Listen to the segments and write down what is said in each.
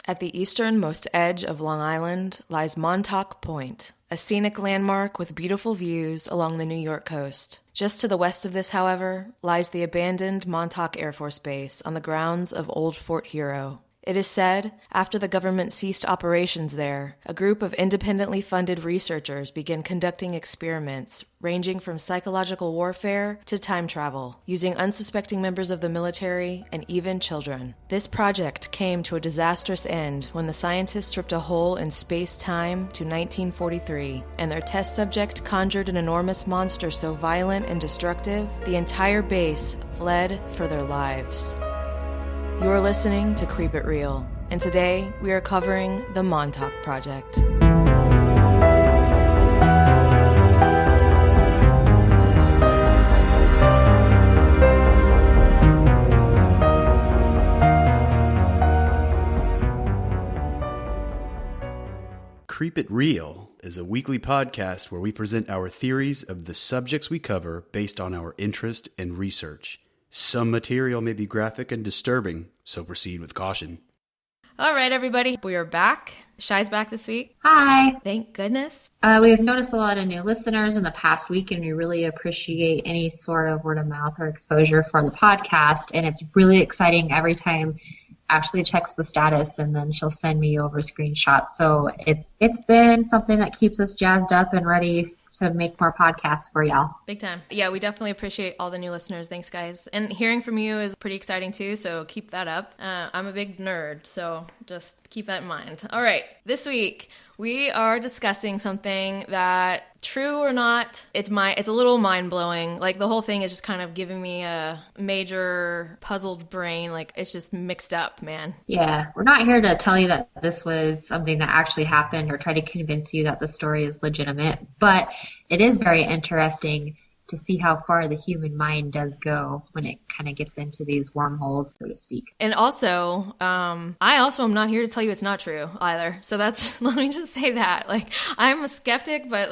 At the easternmost edge of Long Island lies Montauk Point, a scenic landmark with beautiful views along the New York coast. Just to the west of this, however, lies the abandoned Montauk Air Force Base on the grounds of Old Fort Hero. It is said, after the government ceased operations there, a group of independently funded researchers began conducting experiments ranging from psychological warfare to time travel, using unsuspecting members of the military and even children. This project came to a disastrous end when the scientists ripped a hole in space-time to 1943, and their test subject conjured an enormous monster so violent and destructive, the entire base fled for their lives. You're listening to Creep It Real, and today we are covering the Montauk Project. Creep It Real is a weekly podcast where we present our theories of the subjects we cover based on our interest and research. Some material may be graphic and disturbing, so proceed with caution. All right, everybody, we are back. Shai's back this week. Hi. Thank goodness. We've noticed a lot of new listeners in the past week, and we really appreciate any sort of word of mouth or exposure for the podcast. And it's really exciting every time Ashley checks the status, and then she'll send me over screenshots. So it's been something that keeps us jazzed up and ready to make more podcasts for y'all. Big time. Yeah, we definitely appreciate all the new listeners. Thanks, guys. And hearing from you is pretty exciting, too, so keep that up. I'm a big nerd, so just keep that in mind. All right, this week we are discussing something that, true or not, it's a little mind-blowing. Like, the whole thing is just kind of giving me a major puzzled brain. Like, it's just mixed up, man. Yeah, we're not here to tell you that this was something that actually happened or try to convince you that the story is legitimate, but it is very interesting to see how far the human mind does go when it kind of gets into these wormholes, so to speak. And also, I also am not here to tell you it's not true either. So that's, let me just say that. Like, I'm a skeptic, but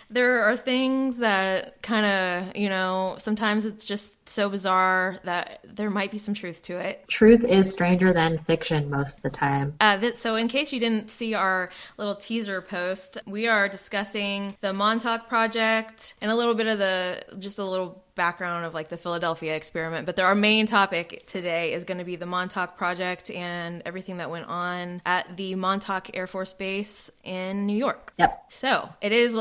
there are things that kind of, sometimes it's just so bizarre that there might be some truth to it. Truth is stranger than fiction most of the time. So in case you didn't see our little teaser post, we are discussing the Montauk Project and a little bit of just a little background of like the Philadelphia experiment, but our main topic today is going to be the Montauk Project and everything that went on at the Montauk Air Force Base in New York. Yep. So it is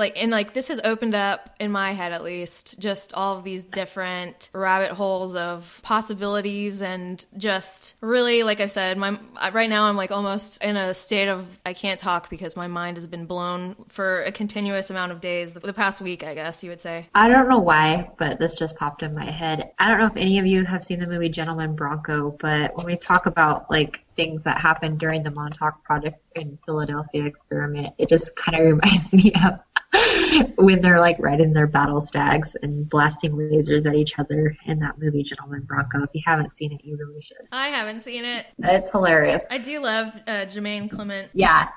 this has opened up, in my head at least, just all of these different rabbit holes of possibilities, and just really, like I said, right now I'm like almost in a state of I can't talk because my mind has been blown for a continuous amount of days, the past week, I guess you would say. I don't know why, but this just popped in my head. I don't know if any of you have seen the movie Gentleman Bronco, but when we talk about like things that happened during the Montauk Project and Philadelphia experiment, it just kind of reminds me of when they're like riding their battle stags and blasting lasers at each other in that movie Gentleman Bronco. If you haven't seen it, you really should. I haven't seen it. It's hilarious. I do love Jermaine Clement. Yeah.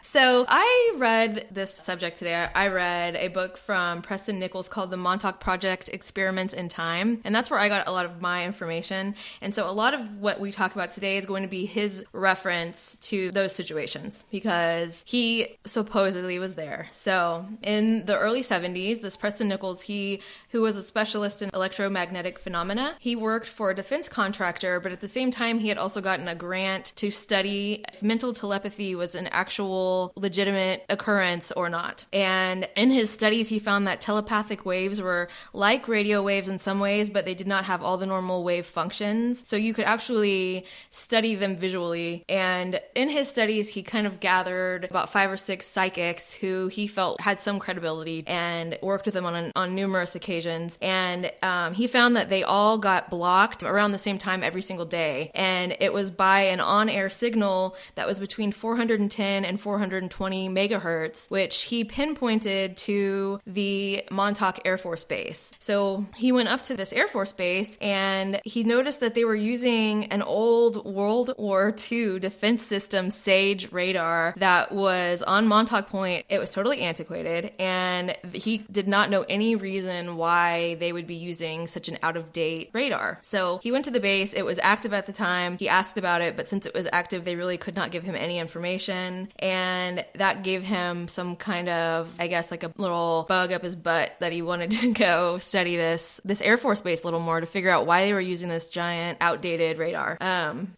So I read this subject today. I read a book from Preston Nichols called The Montauk Project Experiments in Time, and that's where I got a lot of my information. And so a lot of what we talk about today is going to be his reference to those situations because he supposedly was there. So in the early 70s, this Preston Nichols, who was a specialist in electromagnetic phenomena, he worked for a defense contractor, but at the same time, he had also gotten a grant to study if mental telepathy was an actual legitimate occurrence or not. And in his studies, he found that telepathic waves were like radio waves in some ways, but they did not have all the normal wave functions. So you could actually study them visually. And in his studies, he kind of gathered about 5 or 6 psychics who he felt had some credibility and worked with them on numerous occasions. And he found that they all got blocked around the same time every single day. And it was by an on-air signal that was between 410 and 420 megahertz, which he pinpointed to the Montauk Air Force Base. So he went up to this Air Force Base and he noticed that they were using an old World War II defense system SAGE radar that was on Montauk Point. It was totally antiquated, and he did not know any reason why they would be using such an out-of-date radar. So he went to the base. It was active at the time. He asked about it, but since it was active, they really could not give him any information, and that gave him some kind of, I guess, like a little bug up his butt that he wanted to go study this Air Force Base a little more to figure out why they were using this giant outdated radar.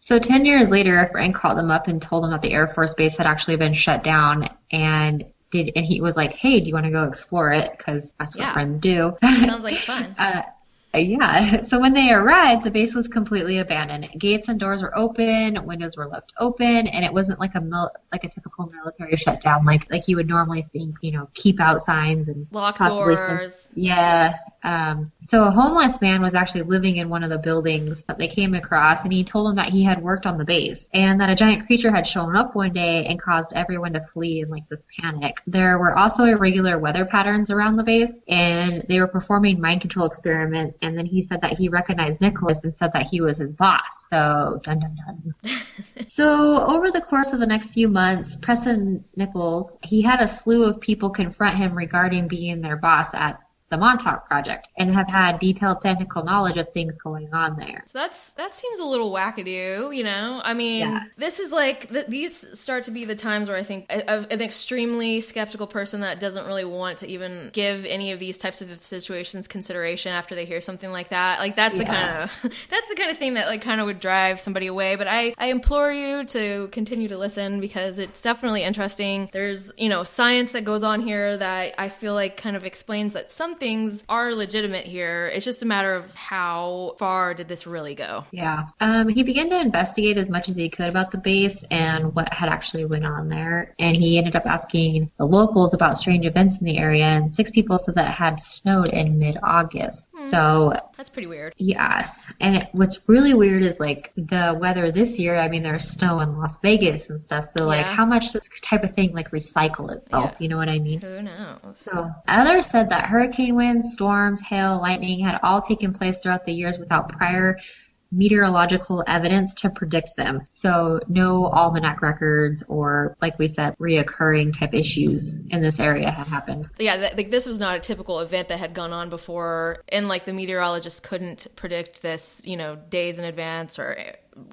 So 10 years later, a friend called him up and told him that the Air Force Base had actually been shut down, and he was like, hey, do you want to go explore it? Because that's what friends do. Sounds like fun. Yeah. So when they arrived, the base was completely abandoned. Gates and doors were open, windows were left open, and it wasn't like a typical military shutdown, like you would normally think, keep out signs and locked doors. So a homeless man was actually living in one of the buildings that they came across, and he told him that he had worked on the base and that a giant creature had shown up one day and caused everyone to flee in like this panic. There were also irregular weather patterns around the base, and they were performing mind control experiments. And then he said that he recognized Nicholas and said that he was his boss. So, dun dun dun. So, over the course of the next few months, Preston Nichols, he had a slew of people confront him regarding being their boss at the Montauk Project and have had detailed technical knowledge of things going on there. So that seems a little wackadoo, I mean, This is like, these start to be the times where I think an extremely skeptical person that doesn't really want to even give any of these types of situations consideration after they hear something like that. Like, that's the kind of thing that like kind of would drive somebody away. But I implore you to continue to listen, because it's definitely interesting. There's, science that goes on here that I feel like kind of explains that some things are legitimate here. It's just a matter of how far did this really go. Yeah. He began to investigate as much as he could about the base and what had actually went on there. And he ended up asking the locals about strange events in the area, and 6 people said that it had snowed in mid-August. So that's pretty weird. Yeah. And what's really weird is like the weather this year. I mean, there's snow in Las Vegas and stuff. So like how much this type of thing like recycle itself, you know what I mean? Who knows? So others said that hurricane winds, storms, hail, lightning had all taken place throughout the years without prior meteorological evidence to predict them. So no almanac records or, like we said, reoccurring type issues in this area had happened. Yeah, this was not a typical event that had gone on before, and like the meteorologists couldn't predict this, days in advance or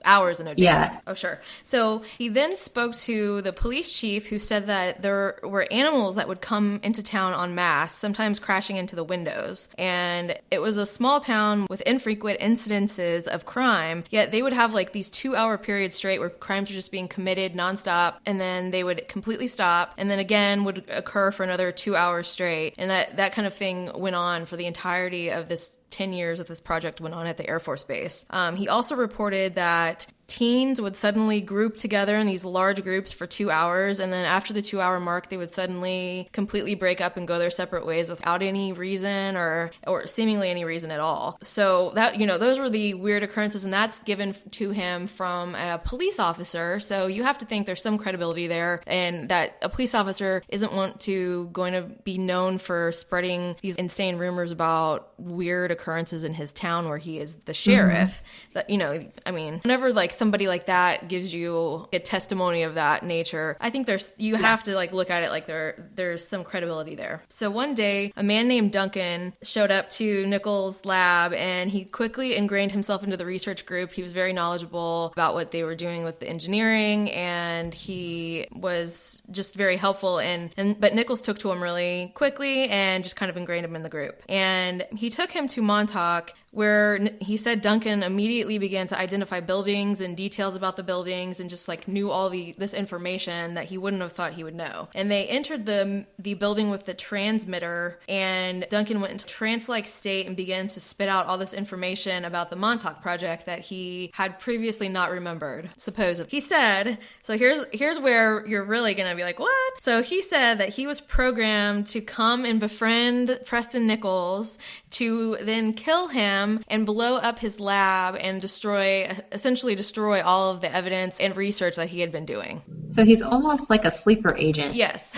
hours in advance. Yeah. Oh, sure. So he then spoke to the police chief, who said that there were animals that would come into town en masse, sometimes crashing into the windows. And it was a small town with infrequent incidences of crime, yet they would have like these 2-hour periods straight where crimes were just being committed nonstop, and then they would completely stop, and then again would occur for another 2 hours straight. And that kind of thing went on for the entirety of this 10 years that this project went on at the Air Force Base. He also reported that teens would suddenly group together in these large groups for 2 hours, and then after the 2-hour mark, they would suddenly completely break up and go their separate ways without any reason or seemingly any reason at all. So that, those were the weird occurrences, and that's given to him from a police officer. So you have to think there's some credibility there, and that a police officer isn't going to be known for spreading these insane rumors about weird occurrences in his town where he is the sheriff. That, whenever like somebody like that gives you a testimony of that nature, I think you have to like look at it like there's some credibility there. So one day, a man named Duncan showed up to Nichols' lab, and he quickly ingrained himself into the research group. He was very knowledgeable about what they were doing with the engineering, and he was just very helpful. But Nichols took to him really quickly and just kind of ingrained him in the group. And he took him to Montauk, where he said Duncan immediately began to identify buildings and details about the buildings, and just like knew all this information that he wouldn't have thought he would know. And they entered the building with the transmitter, and Duncan went into trance-like state and began to spit out all this information about the Montauk Project that he had previously not remembered, supposedly. He said, so here's where you're really gonna be like, what? So he said that he was programmed to come and befriend Preston Nichols, to then kill him and blow up his lab and essentially destroy all of the evidence and research that he had been doing. So he's almost like a sleeper agent. Yes.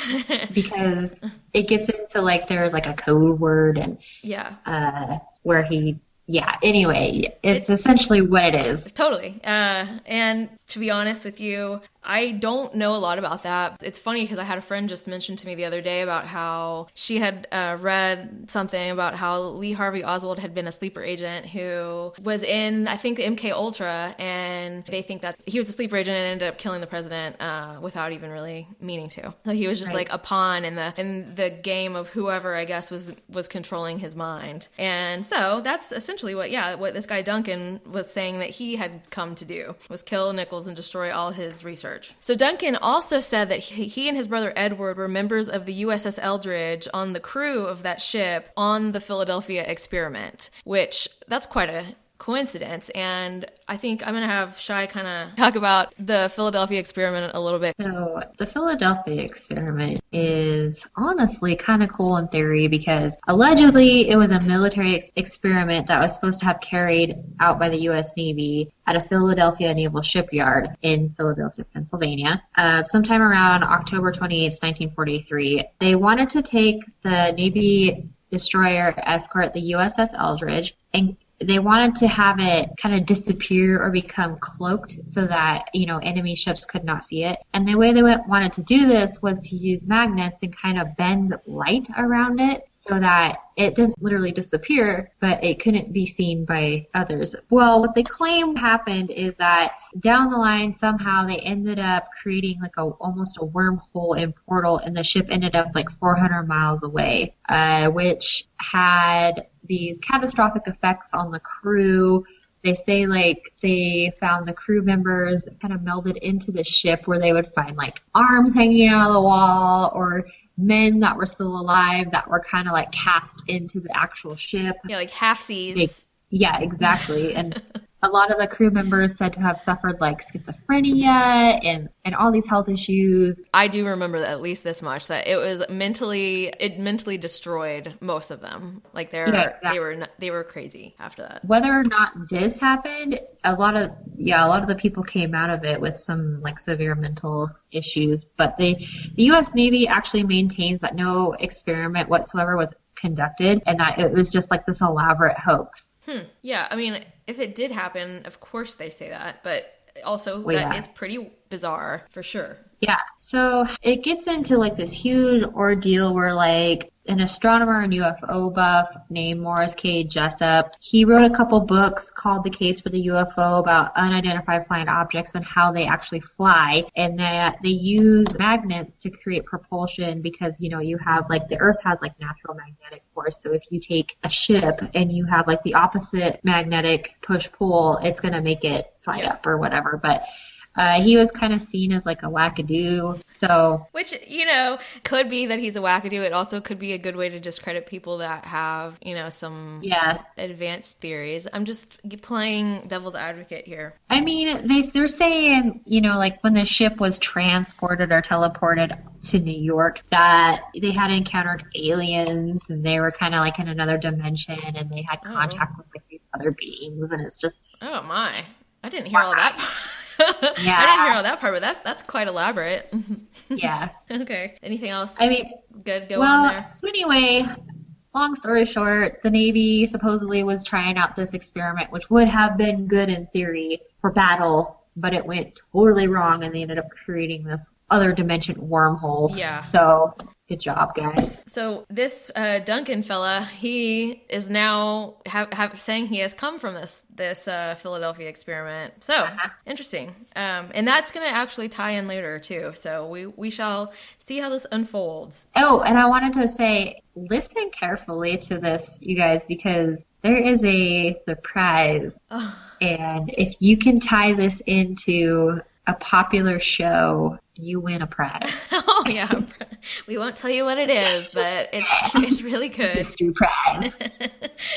Because it gets into like there's like a code word and where he anyway, it's essentially what it is. Totally. And to be honest with you, I don't know a lot about that. It's funny because I had a friend just mention to me the other day about how she had read something about how Lee Harvey Oswald had been a sleeper agent who was in, I think, MK Ultra, and they think that he was a sleeper agent and ended up killing the president without even really meaning to. So he was just like a pawn in the game of whoever, I guess, was controlling his mind. And so that's essentially what this guy Duncan was saying that he had come to do, was kill Nichols and destroy all his research. So Duncan also said that he and his brother Edward were members of the USS Eldridge on the crew of that ship on the Philadelphia experiment, which that's quite a coincidence. And I think I'm going to have Shai kind of talk about the Philadelphia experiment a little bit. So the Philadelphia experiment is honestly kind of cool in theory because allegedly it was a military experiment that was supposed to have carried out by the U.S. Navy at a Philadelphia naval shipyard in Philadelphia, Pennsylvania, sometime around October 28th, 1943. They wanted to take the Navy destroyer escort, the USS Eldridge, and they wanted to have it kind of disappear or become cloaked so that, enemy ships could not see it. And the way they wanted to do this was to use magnets and kind of bend light around it so that it didn't literally disappear, but it couldn't be seen by others. Well, what they claim happened is that down the line, somehow they ended up creating like almost a wormhole and portal, and the ship ended up like 400 miles away, which had these catastrophic effects on the crew. They say like they found the crew members kind of melded into the ship where they would find like arms hanging out of the wall or men that were still alive that were kind of like cast into the actual ship. Yeah, like halfsies. Yeah, exactly. And a lot of the crew members said to have suffered like schizophrenia and all these health issues. I do remember at least this much, that it mentally destroyed most of them. Like they were crazy after that. Whether or not this happened, a lot of the people came out of it with some like severe mental issues. But the U.S. Navy actually maintains that no experiment whatsoever was conducted and that it was just like this elaborate hoax. Yeah, I mean, if it did happen, of course they say that, but also is pretty bizarre for sure. Yeah, so it gets into like this huge ordeal where like an astronomer and UFO buff named Morris K. Jessup, he wrote a couple books called The Case for the UFO about unidentified flying objects and how they actually fly, and that they use magnets to create propulsion because, you have like the Earth has like natural magnetic force. So if you take a ship and you have like the opposite magnetic push-pull, it's going to make it fly up or whatever. But he was kind of seen as like a wackadoo. So, which, could be that he's a wackadoo. It also could be a good way to discredit people that have, some advanced theories. I'm just playing devil's advocate here. I mean, they're saying, like when the ship was transported or teleported to New York, that they had encountered aliens and they were kind of like in another dimension and they had contact with like these other beings, and it's just... Oh my. I didn't hear all that part. Yeah. I didn't hear all that part, but that's quite elaborate. Yeah. Okay. Anything else? I mean, good go on there? Anyway, long story short, the Navy supposedly was trying out this experiment, which would have been good in theory for battle, but it went totally wrong, and they ended up creating this other dimension wormhole. Yeah. So... good job, guys. So this Duncan fella, he is now saying he has come from this Philadelphia experiment. So interesting, and that's going to actually tie in later too. So we shall see how this unfolds. Oh, and I wanted to say, listen carefully to this, you guys, because there is a surprise, and if you can tie this into a popular show, you win a prize. Oh yeah, we won't tell you what it is, but it's really good. Mystery prize.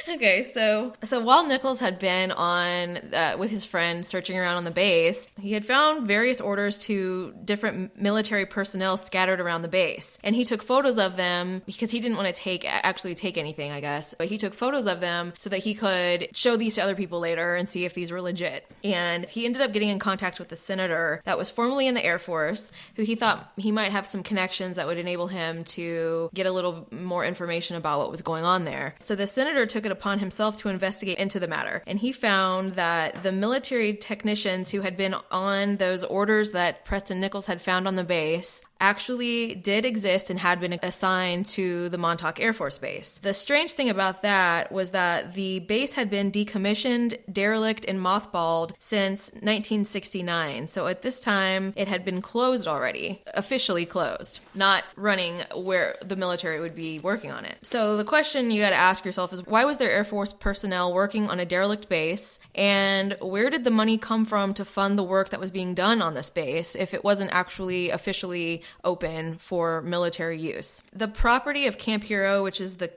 Okay, so while Nichols had been on with his friend searching around on the base, he had found various orders to different military personnel scattered around the base, and he took photos of them because he didn't want to actually take anything, I guess. But he took photos of them so that he could show these to other people later and see if these were legit. And he ended up getting in contact with the senator that was formerly in the Air Force, who he thought he might have some connections that would enable him to get a little more information about what was going on there. So the senator took it upon himself to investigate into the matter, and he found that the military technicians who had been on those orders that Preston Nichols had found on the base actually did exist and had been assigned to the Montauk Air Force Base. The strange thing about that was that the base had been decommissioned, derelict, and mothballed since 1969. So at this time, it had been closed already, officially closed, not running where the military would be working on it. So the question you got to ask yourself is, why was there Air Force personnel working on a derelict base? And where did the money come from to fund the work that was being done on this base if it wasn't actually officially open for military use? The property of Camp Hero, which is the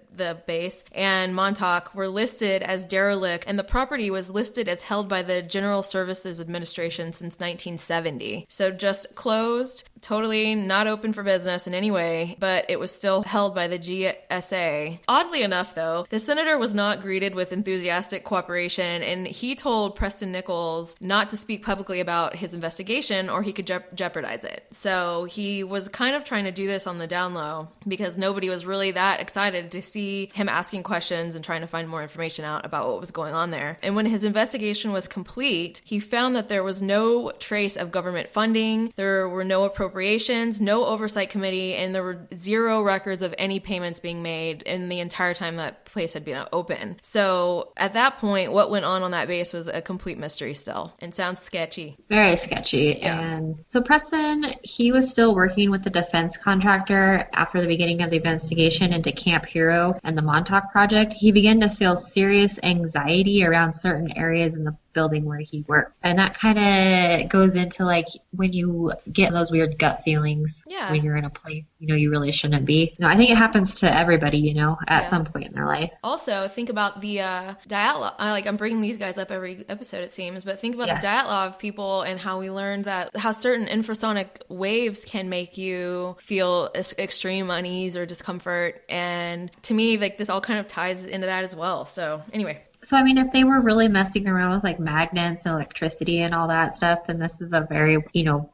base, and Montauk were listed as derelict, and the property was listed as held by the General Services Administration since 1970. So just closed, totally not open for business in any way, but it was still held by the GSA. Oddly enough, though, the senator was not greeted with enthusiastic cooperation, and he told Preston Nichols not to speak publicly about his investigation or he could jeopardize it. So he was kind of trying to do this on the down low because nobody was really that excited to see him asking questions and trying to find more information out about what was going on there. And when his investigation was complete, he found that there was no trace of government funding, there were no appropriations, no oversight committee, and there were zero records of any payments being made in the entire time that place had been open. So at that point, what went on that base was a complete mystery still, and sounds sketchy. Very sketchy. Yeah. And so Preston, he was still working with the defense contractor after the beginning of the investigation into Camp Hero and the Montauk Project. He began to feel serious anxiety around certain areas in the building where he worked. And that kind of goes into like when you get those weird gut feelings when you're in a place, you really shouldn't be. I think it happens to everybody, at some point in their life. Also, think about the diet law. I'm bringing these guys up every episode, it seems, but think about the diet law of people and how we learned that how certain infrasonic waves can make you feel extreme unease or discomfort. And to me, this all kind of ties into that as well. So anyway. So, if they were really messing around with magnets and electricity and all that stuff, then this is a very,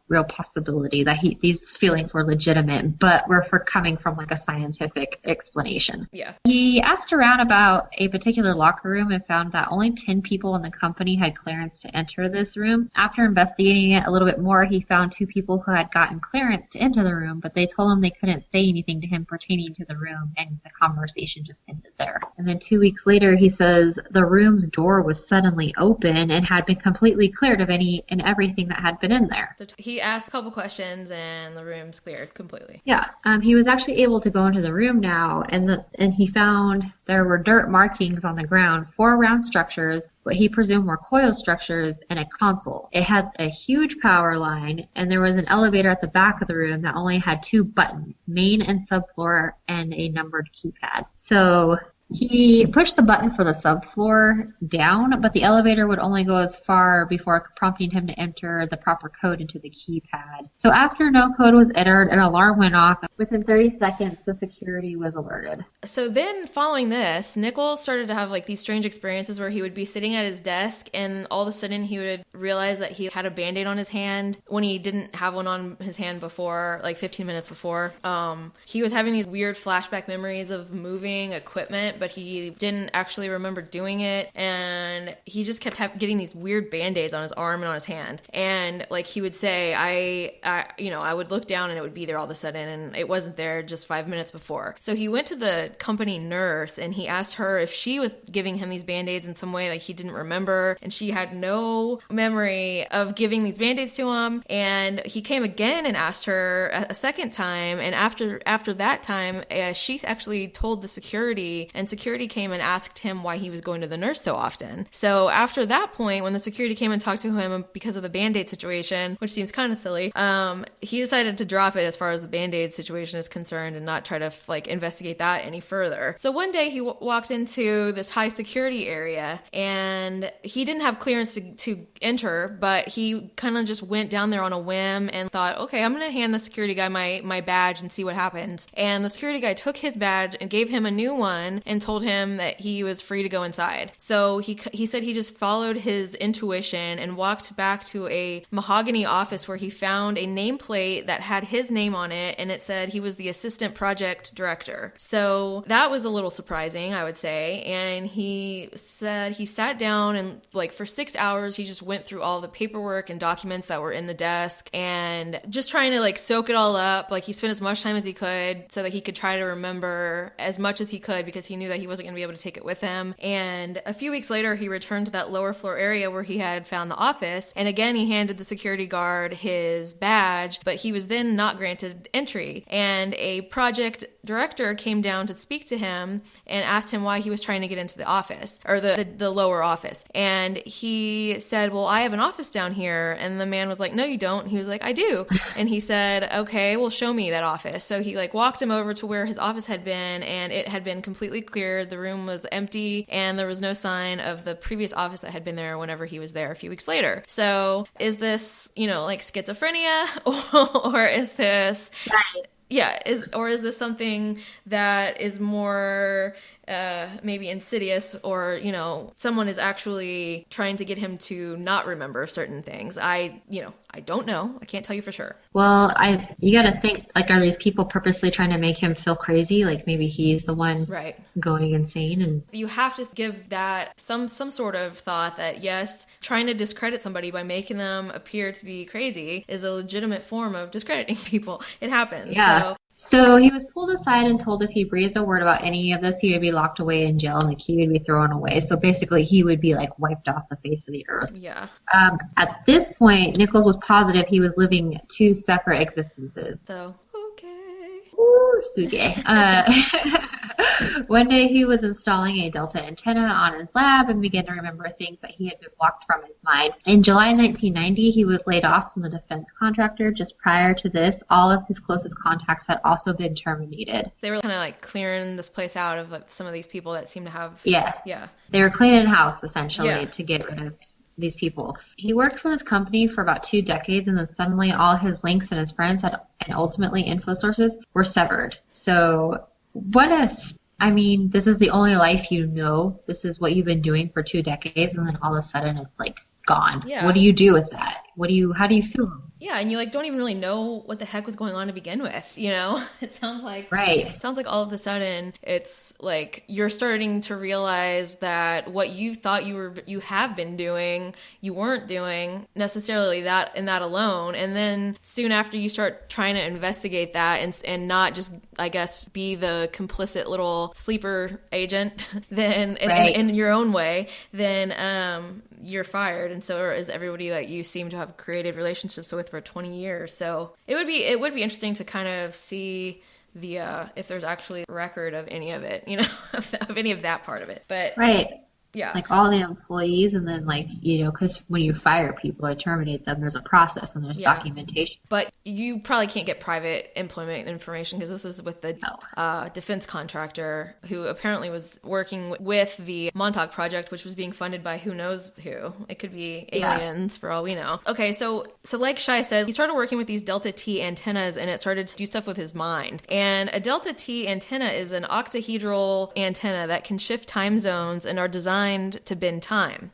real possibility that these feelings were legitimate, but were coming from a scientific explanation. Yeah. He asked around about a particular locker room and found that only 10 people in the company had clearance to enter this room. After investigating it a little bit more, he found 2 people who had gotten clearance to enter the room, but they told him they couldn't say anything to him pertaining to the room, and the conversation just ended there. And then 2 weeks later, he says the room's door was suddenly open and had been completely cleared of any and everything that had been in there. So he asked a couple questions and the room's cleared completely. Yeah. He was actually able to go into the room now, and he found there were dirt markings on the ground, 4 round structures, what he presumed were coil structures, and a console. It had a huge power line, and there was an elevator at the back of the room that only had 2 buttons, main and subfloor, and a numbered keypad. So he pushed the button for the subfloor down, but the elevator would only go as far before prompting him to enter the proper code into the keypad. So after no code was entered, an alarm went off. Within 30 seconds, the security was alerted. So then following this, Nichols started to have these strange experiences where he would be sitting at his desk and all of a sudden he would realize that he had a Band-Aid on his hand when he didn't have one on his hand before, 15 minutes before. He was having these weird flashback memories of moving equipment, but he didn't actually remember doing it, and he just kept getting these weird Band-Aids on his arm and on his hand. And he would say, I would look down and it would be there all of a sudden, and it wasn't there just 5 minutes before. So he went to the company nurse and he asked her if she was giving him these Band-Aids in some way he didn't remember, and she had no memory of giving these Band-Aids to him. And he came again and asked her a second time, and after that time, she actually told the security, and security came and asked him why he was going to the nurse so often. So after that point, when the security came and talked to him because of the Band-Aid situation, which seems kind of silly, he decided to drop it as far as the Band-Aid situation situation is concerned and not try to like investigate that any further. So one day he walked into this high security area and he didn't have clearance to enter, but he kind of just went down there on a whim and thought, okay, I'm going to hand the security guy my badge and see what happens. And the security guy took his badge and gave him a new one and told him that he was free to go inside. So he said he just followed his intuition and walked back to a mahogany office where he found a nameplate that had his name on it, and it said he was the assistant project director. So that was a little surprising, I would say. And he said he sat down and like for 6 hours he just went through all the paperwork and documents that were in the desk and just trying to like soak it all up. Like he spent as much time as he could so that he could try to remember as much as he could, because he knew that he wasn't going to be able to take it with him. And a few weeks later he returned to that lower floor area where he had found the office, and again he handed the security guard his badge, but he was then not granted entry. And a project director came down to speak to him and asked him why he was trying to get into the office, or the lower office. And he said, well, I have an office down here. And the man was like, no, you don't. He was like, I do. And he said, okay, well, show me that office. So he like walked him over to where his office had been, and it had been completely cleared. The room was empty, and there was no sign of the previous office that had been there whenever he was there a few weeks later. So is this, like schizophrenia or is this... Right. Yeah, is this something that is more maybe insidious, or someone is actually trying to get him to not remember certain things? I don't know. I can't tell you for sure. Well, you got to think, like, are these people purposely trying to make him feel crazy? Like maybe he's the one going insane, and you have to give that some sort of thought that yes, trying to discredit somebody by making them appear to be crazy is a legitimate form of discrediting people. It happens. Yeah. So he was pulled aside and told if he breathed a word about any of this, he would be locked away in jail and the key would be thrown away. So basically he would be like wiped off the face of the earth. Yeah. At this point, Nichols was positive he was living two separate existences. So, okay. Ooh, spooky. One day he was installing a Delta antenna on his lab and began to remember things that he had been blocked from his mind. In July 1990, he was laid off from the defense contractor. Just prior to this, all of his closest contacts had also been terminated. They were kind of like clearing this place out of like some of these people that seem to have... Yeah. They were cleaning house, essentially, to get rid of these people. He worked for this company for about 2 decades, and then suddenly all his links and his friends and ultimately info sources were severed. So this is the only life you know. This is what you've been doing for 2 decades, and then all of a sudden it's like gone. Yeah. What do you do with that? How do you feel? Yeah, and you like don't even really know what the heck was going on to begin with, It sounds like all of a sudden it's like you're starting to realize that what you thought you have been doing, you weren't doing necessarily that and that alone. And then soon after you start trying to investigate that and not just, I guess, be the complicit little sleeper agent then in your own way, then you're fired, and so is everybody that you seem to have created relationships with for 20 years. So it would be interesting to kind of see the if there's actually a record of any of it, of any of that part of it. But yeah, like all the employees, and then because when you fire people or terminate them, there's a process and there's documentation. But you probably can't get private employment information, because this was with the defense contractor who apparently was working with the Montauk Project, which was being funded by who knows who. It could be aliens for all we know. Okay, so like Shai said, he started working with these Delta T antennas, and it started to do stuff with his mind. And a Delta T antenna is an octahedral antenna that can shift time zones and are designed to bend time.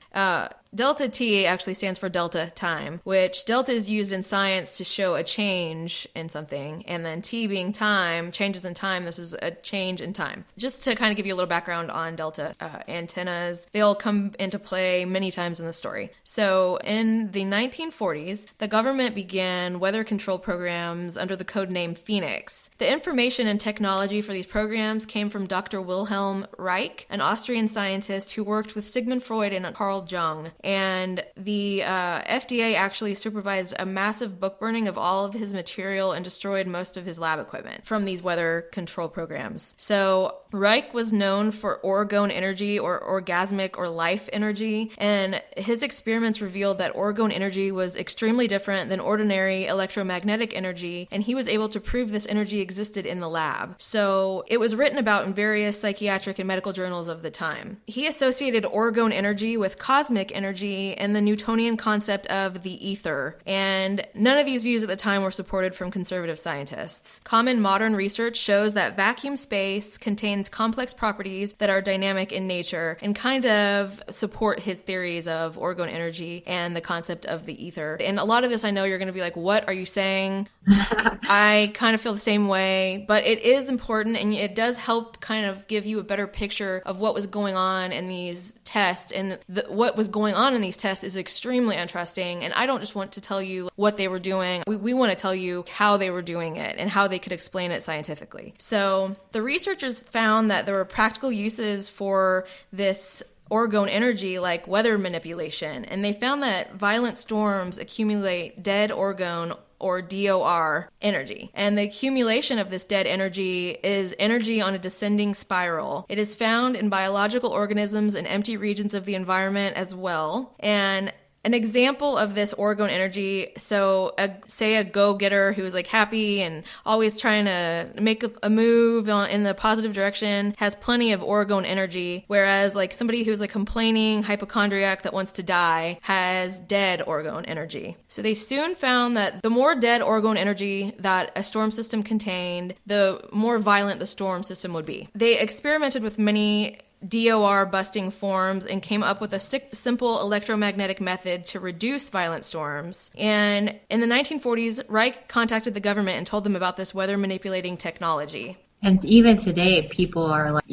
Delta T actually stands for delta time, which delta is used in science to show a change in something, and then T being time, changes in time. This is a change in time. Just to kind of give you a little background on delta antennas, they all come into play many times in the story. So in the 1940s, the government began weather control programs under the code name Phoenix. The information and technology for these programs came from Dr. Wilhelm Reich, an Austrian scientist who worked with Sigmund Freud and Carl Jung. And the FDA actually supervised a massive book burning of all of his material and destroyed most of his lab equipment from these weather control programs. So Reich was known for orgone energy or orgasmic or life energy, and his experiments revealed that orgone energy was extremely different than ordinary electromagnetic energy, and he was able to prove this energy existed in the lab. So it was written about in various psychiatric and medical journals of the time. He associated orgone energy with cosmic energy and the Newtonian concept of the ether, and none of these views at the time were supported from conservative scientists. Common modern research shows that vacuum space contains complex properties that are dynamic in nature and kind of support his theories of orgone energy and the concept of the ether. And a lot of this, I know you're going to be like, what are you saying? I kind of feel the same way, but it is important, and it does help kind of give you a better picture of what was going on in these tests. And what was going on in these tests is extremely interesting, and I don't just want to tell you what they were doing. We want to tell you how they were doing it and how they could explain it scientifically. So the researchers found that there were practical uses for this orgone energy, like weather manipulation, and they found that violent storms accumulate dead orgone or DOR energy. And the accumulation of this dead energy is energy on a descending spiral. It is found in biological organisms and empty regions of the environment as well. And an example of this orgone energy, so say a go-getter who is like happy and always trying to make a move in the positive direction has plenty of orgone energy, whereas like somebody who's like complaining hypochondriac that wants to die has dead orgone energy. So they soon found that the more dead orgone energy that a storm system contained, the more violent the storm system would be. They experimented with many DOR busting forms and came up with a simple electromagnetic method to reduce violent storms. And in the 1940s, Reich contacted the government and told them about this weather manipulating technology. And even today, people are like,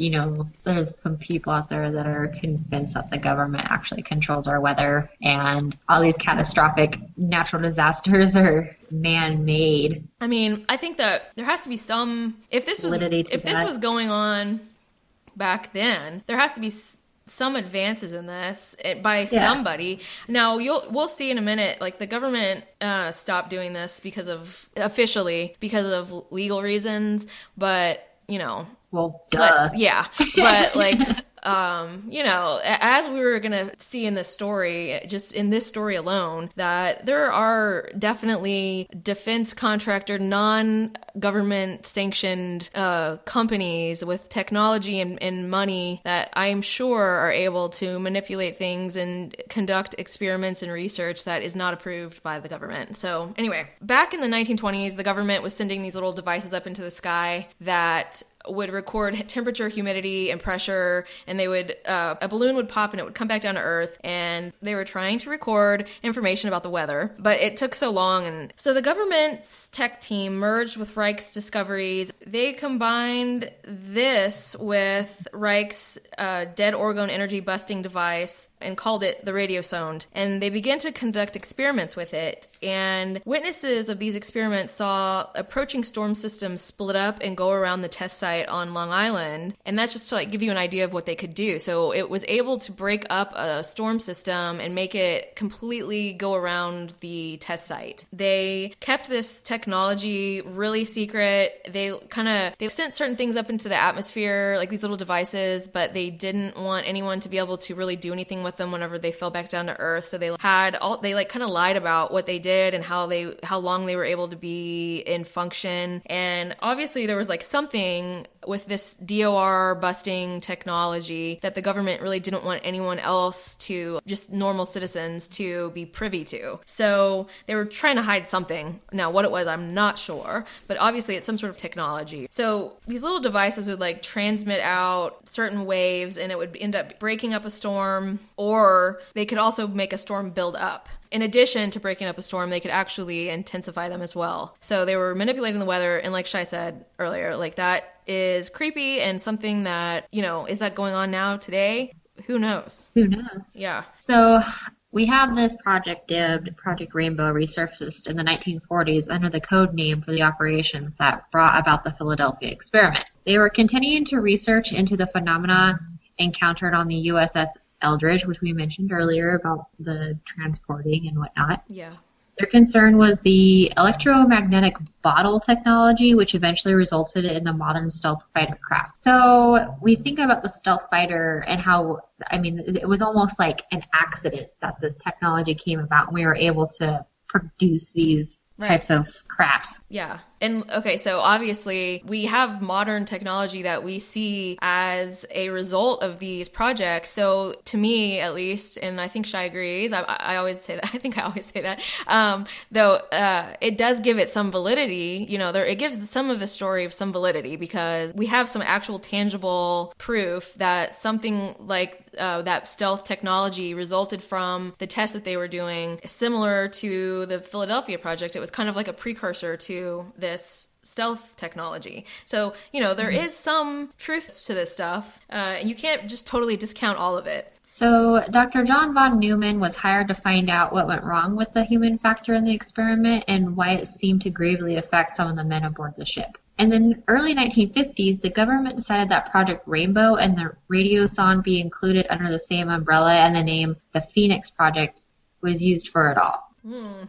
there's some people out there that are convinced that the government actually controls our weather, and all these catastrophic natural disasters are man-made. I mean, I think that there has to be some, if this was going on back then, there has to be some advances in this by somebody. Now we'll see in a minute, like the government stopped doing this officially because of legal reasons, but well, duh. But like as we were going to see in this story, just in this story alone, that there are definitely defense contractor, non-government sanctioned companies with technology and money that I am sure are able to manipulate things and conduct experiments and research that is not approved by the government. So anyway, back in the 1920s, the government was sending these little devices up into the sky that would record temperature, humidity, and pressure, and they would a balloon would pop and it would come back down to Earth, and they were trying to record information about the weather, but it took so long. And so the government's tech team merged with Reich's discoveries. They combined this with Reich's dead orgone energy busting device and called it the radiosonde, and they began to conduct experiments with it. And witnesses of these experiments saw approaching storm systems split up and go around the test site on Long Island, and that's just to give you an idea of what they could do. So it was able to break up a storm system and make it completely go around the test site. They kept this technology really secret. They sent certain things up into the atmosphere, like these little devices, but they didn't want anyone to be able to really do anything with them whenever they fell back down to Earth. So they kind of lied about what they did and how long they were able to be in function. And obviously there was something with this DOR busting technology that the government really didn't want anyone else to, just normal citizens, to be privy to. So they were trying to hide something. Now what it was, I'm not sure, but obviously it's some sort of technology. So these little devices would transmit out certain waves, and it would end up breaking up a storm, or they could also make a storm build up. In addition to breaking up a storm, they could actually intensify them as well. So they were manipulating the weather, and like Shai said earlier, that is creepy and something that, is that going on now today? Who knows? Who knows? Yeah. So we have this project dubbed Project Rainbow resurfaced in the 1940s under the code name for the operations that brought about the Philadelphia experiment. They were continuing to research into the phenomena encountered on the USS Eldridge, which we mentioned earlier about the transporting and whatnot. Yeah. Their concern was the electromagnetic bottle technology, which eventually resulted in the modern stealth fighter craft. So we think about the stealth fighter and how, I mean, it was almost like an accident that this technology came about and we were able to produce these types of crafts. Yeah. And okay, so obviously we have modern technology that we see as a result of these projects. So to me, at least, and I think Shai agrees, I always say that, I think I always say that, though it does give it some validity, you know, it gives some of the story of some validity because we have some actual tangible proof that something like that stealth technology resulted from the test that they were doing, similar to the Philadelphia project. It was kind of like a precursor to this stealth technology. So, you know, there is some truth to this stuff, and you can't just totally discount all of it. So Dr. John von Neumann was hired to find out what went wrong with the human factor in the experiment and why it seemed to gravely affect some of the men aboard the ship. In the early 1950s, the government decided that Project Rainbow and the radiosonde be included under the same umbrella, and the name the Phoenix Project was used for it all.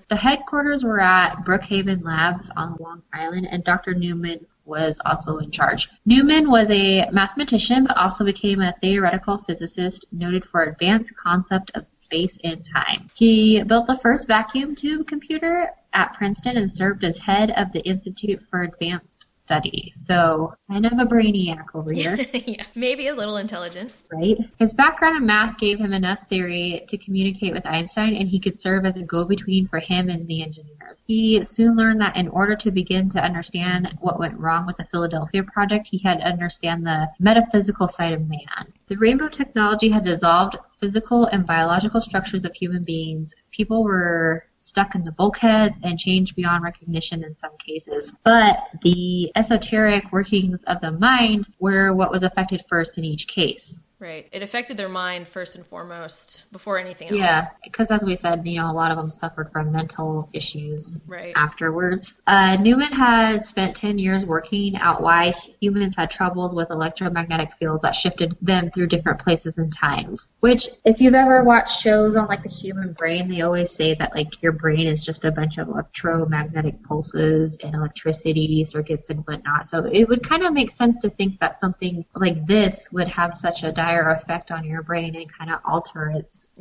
The headquarters were at Brookhaven Labs on Long Island, and Dr. Neumann was also in charge. Neumann was a mathematician, but also became a theoretical physicist noted for advanced concept of space and time. He built the first vacuum tube computer at Princeton and served as head of the Institute for Advanced Study. So, kind of a brainiac over here. Yeah, maybe a little intelligent. Right? His background in math gave him enough theory to communicate with Einstein, and he could serve as a go-between for him and the engineers. He soon learned that in order to begin to understand what went wrong with the Philadelphia project, he had to understand the metaphysical side of man. The rainbow technology had dissolved physical and biological structures of human beings. People were stuck in the bulkheads and changed beyond recognition in some cases. But the esoteric workings of the mind were what was affected first in each case. Right. It affected their mind first and foremost before anything else. Yeah, because as we said, you know, a lot of them suffered from mental issues afterwards. Neumann had spent 10 years working out why humans had troubles with electromagnetic fields that shifted them through different places and times. Which, if you've ever watched shows on like the human brain, they always say that like your brain is just a bunch of electromagnetic pulses and electricity circuits and whatnot. So it would kind of make sense to think that something like this would have such a dire effect on your brain and kind of alter its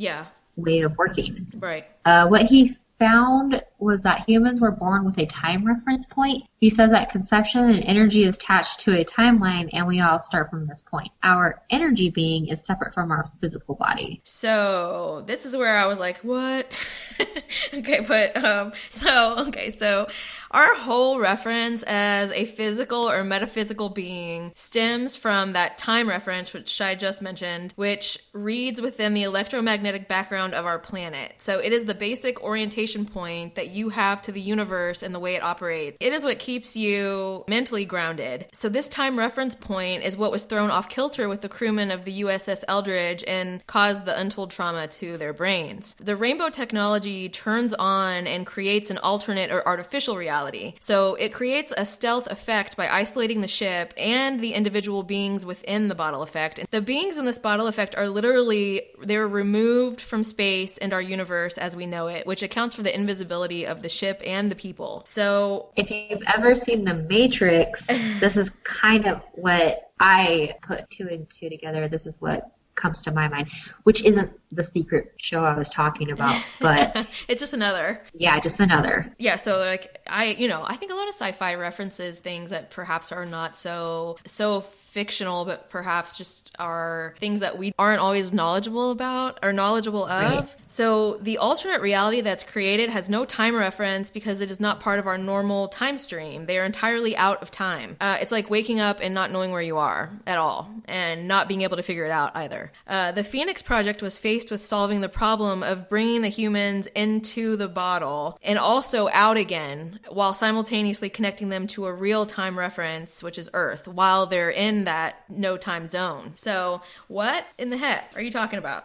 way of working. Right. What he found was that humans were born with a time reference point. He says that conception and energy is attached to a timeline, and we all start from this point. Our energy being is separate from our physical body. So this is where I was like, what? So our whole reference as a physical or metaphysical being stems from that time reference, which I just mentioned, which reads within the electromagnetic background of our planet. So it is the basic orientation point that you have to the universe and the way it operates. It is what keeps you mentally grounded. So this time reference point is what was thrown off kilter with the crewmen of the USS Eldridge and caused the untold trauma to their brains. The rainbow technology turns on and creates an alternate or artificial reality. So it creates a stealth effect by isolating the ship and the individual beings within the bottle effect. And the beings in this bottle effect are literally, they're removed from space and our universe as we know it, which accounts for the invisibility of the ship and the people. So if you've ever seen The Matrix, this is kind of what I put two and two together. This is what comes to my mind, which isn't the secret show I was talking about, but it's just another. Yeah, just another. Yeah, so like I think a lot of sci-fi references things that perhaps are not so fictional, but perhaps just are things that we aren't always knowledgeable about or knowledgeable of. Right. So the alternate reality that's created has no time reference because it is not part of our normal time stream. They are entirely out of time. It's like waking up and not knowing where you are at all and not being able to figure it out either. The Phoenix Project was faced with solving the problem of bringing the humans into the bottle and also out again while simultaneously connecting them to a real time reference, which is Earth, while they're in that no time zone. So what in the heck are you talking about?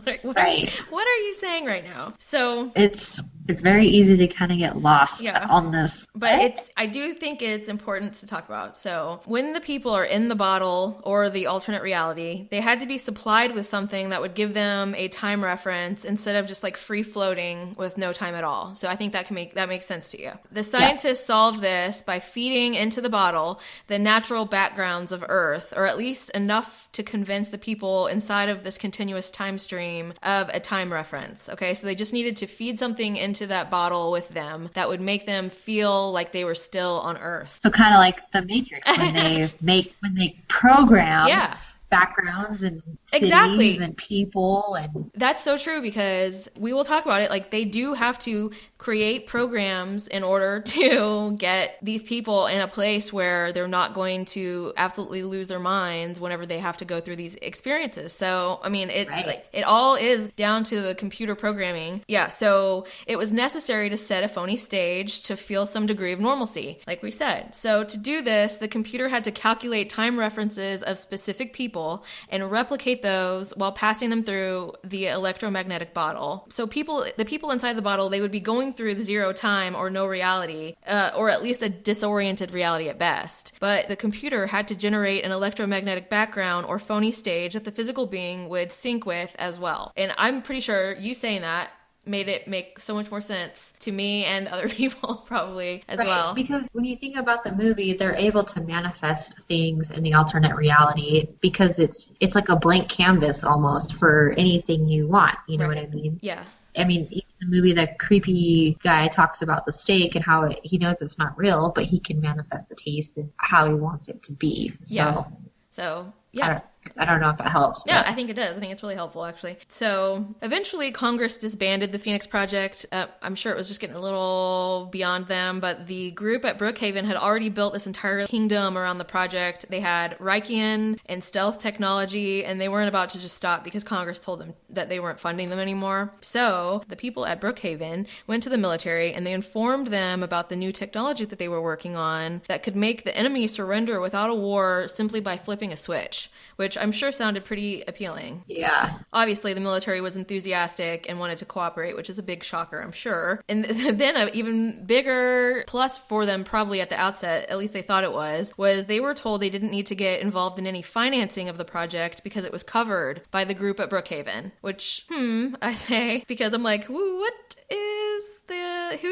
Like, what are you saying right now? So it's It's very easy to kind of get lost on this. But I do think it's important to talk about. So when the people are in the bottle or the alternate reality, they had to be supplied with something that would give them a time reference instead of just like free floating with no time at all. So I think that makes sense to you. The scientists solved this by feeding into the bottle the natural backgrounds of Earth, or at least enough to convince the people inside of this continuous time stream of a time reference. Okay, so they just needed to feed something into that bottle with them that would make them feel like they were still on Earth. So kind of like the Matrix when they program backgrounds and cities and people. And that's so true, because we will talk about it. Like, they do have to create programs in order to get these people in a place where they're not going to absolutely lose their minds whenever they have to go through these experiences. So, I mean, it all is down to the computer programming. Yeah. So it was necessary to set a phony stage to feel some degree of normalcy, like we said. So to do this, the computer had to calculate time references of specific people and replicate those while passing them through the electromagnetic bottle. So the people inside the bottle, they would be going through the zero time or no reality, or at least a disoriented reality at best. But the computer had to generate an electromagnetic background or phony stage that the physical being would sync with as well. And I'm pretty sure you saying that made it make so much more sense to me and other people probably as well. Because when you think about the movie, they're able to manifest things in the alternate reality because it's like a blank canvas almost for anything you want. You know what I mean? Yeah. I mean, even the movie, that creepy guy talks about the steak and how he knows it's not real, but he can manifest the taste and how he wants it to be. So yeah. I don't know if it helps. Yeah, I think it does. I think it's really helpful, actually. So eventually Congress disbanded the Phoenix Project. I'm sure it was just getting a little beyond them, but the group at Brookhaven had already built this entire kingdom around the project. They had Reichian and stealth technology, and they weren't about to just stop because Congress told them that they weren't funding them anymore. So the people at Brookhaven went to the military and they informed them about the new technology that they were working on that could make the enemy surrender without a war simply by flipping a switch, which I'm sure sounded pretty appealing. Yeah. Obviously, the military was enthusiastic and wanted to cooperate, which is a big shocker, I'm sure. And then an even bigger plus for them, probably at the outset, at least they thought it was they were told they didn't need to get involved in any financing of the project because it was covered by the group at Brookhaven. Which, I say, because I'm like, who's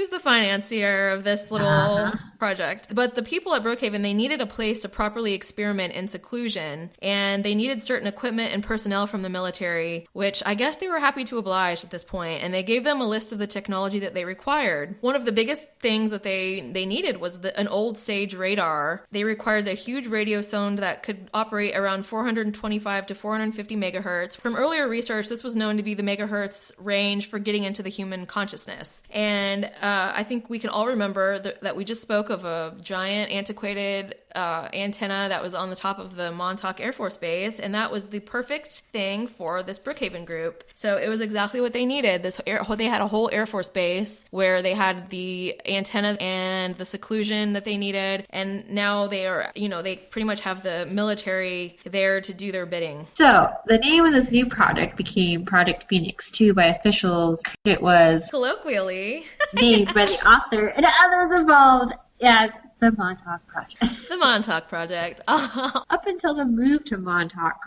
the financier of this little project? But the people at Brookhaven, they needed a place to properly experiment in seclusion, and they needed certain equipment and personnel from the military, which I guess they were happy to oblige at this point, and they gave them a list of the technology that they required. One of the biggest things that they needed was an old Sage radar. They required a huge radio sonde that could operate around 425 to 450 megahertz. From earlier research, this was known to be the megahertz range for getting into the human consciousness. And I think we can all remember that we just spoke of a giant antiquated antenna that was on the top of the Montauk Air Force Base, and that was the perfect thing for this Brookhaven group. So it was exactly what they needed. They had a whole Air Force Base where they had the antenna and the seclusion that they needed, and now they pretty much have the military there to do their bidding. So the name of this new project became Project Phoenix 2 by officials. It was colloquially named by the author and others involved as the Montauk Project. The Montauk Project. Up until the move to Montauk,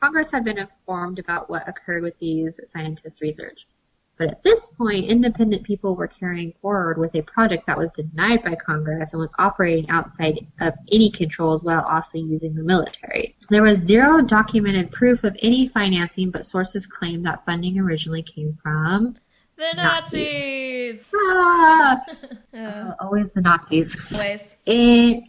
Congress had been informed about what occurred with these scientists' research. But at this point, independent people were carrying forward with a project that was denied by Congress and was operating outside of any controls while also using the military. There was zero documented proof of any financing, but sources claimed that funding originally came from the Nazis. Always the Nazis. Always. In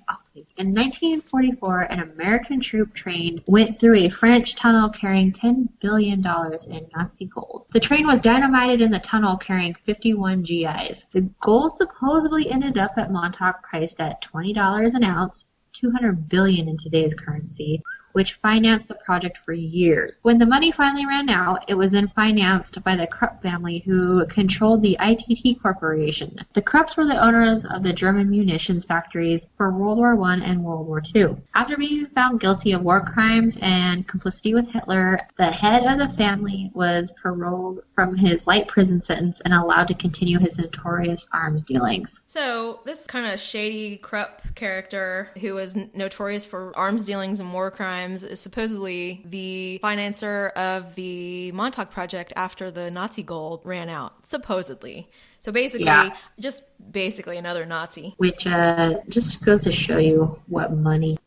1944, an American troop train went through a French tunnel carrying $10 billion in Nazi gold. The train was dynamited in the tunnel carrying 51 GIs. The gold supposedly ended up at Montauk priced at $20 an ounce, $200 billion in today's currency, which financed the project for years. When the money finally ran out, it was then financed by the Krupp family, who controlled the ITT Corporation. The Krupps were the owners of the German munitions factories for World War I and World War II. After being found guilty of war crimes and complicity with Hitler, the head of the family was paroled from his light prison sentence and allowed to continue his notorious arms dealings. So this kind of shady Krupp character, who was notorious for arms dealings and war crimes, is supposedly the financer of the Montauk Project after the Nazi gold ran out. Supposedly. So basically, just basically another Nazi. Which just goes to show you what money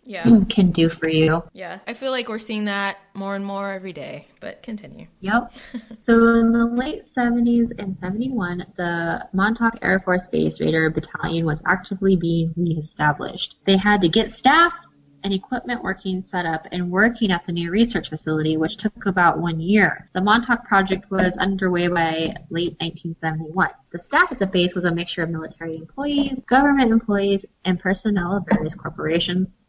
can do for you. Yeah, I feel like we're seeing that more and more every day, but continue. Yep. So in the late 70s and 71, the Montauk Air Force Base Raider Battalion was actively being reestablished. They had to get staff and equipment working set up and working at the new research facility, which took about 1 year. The Montauk Project was underway by late 1971. The staff at the base was a mixture of military employees, government employees, and personnel of various corporations.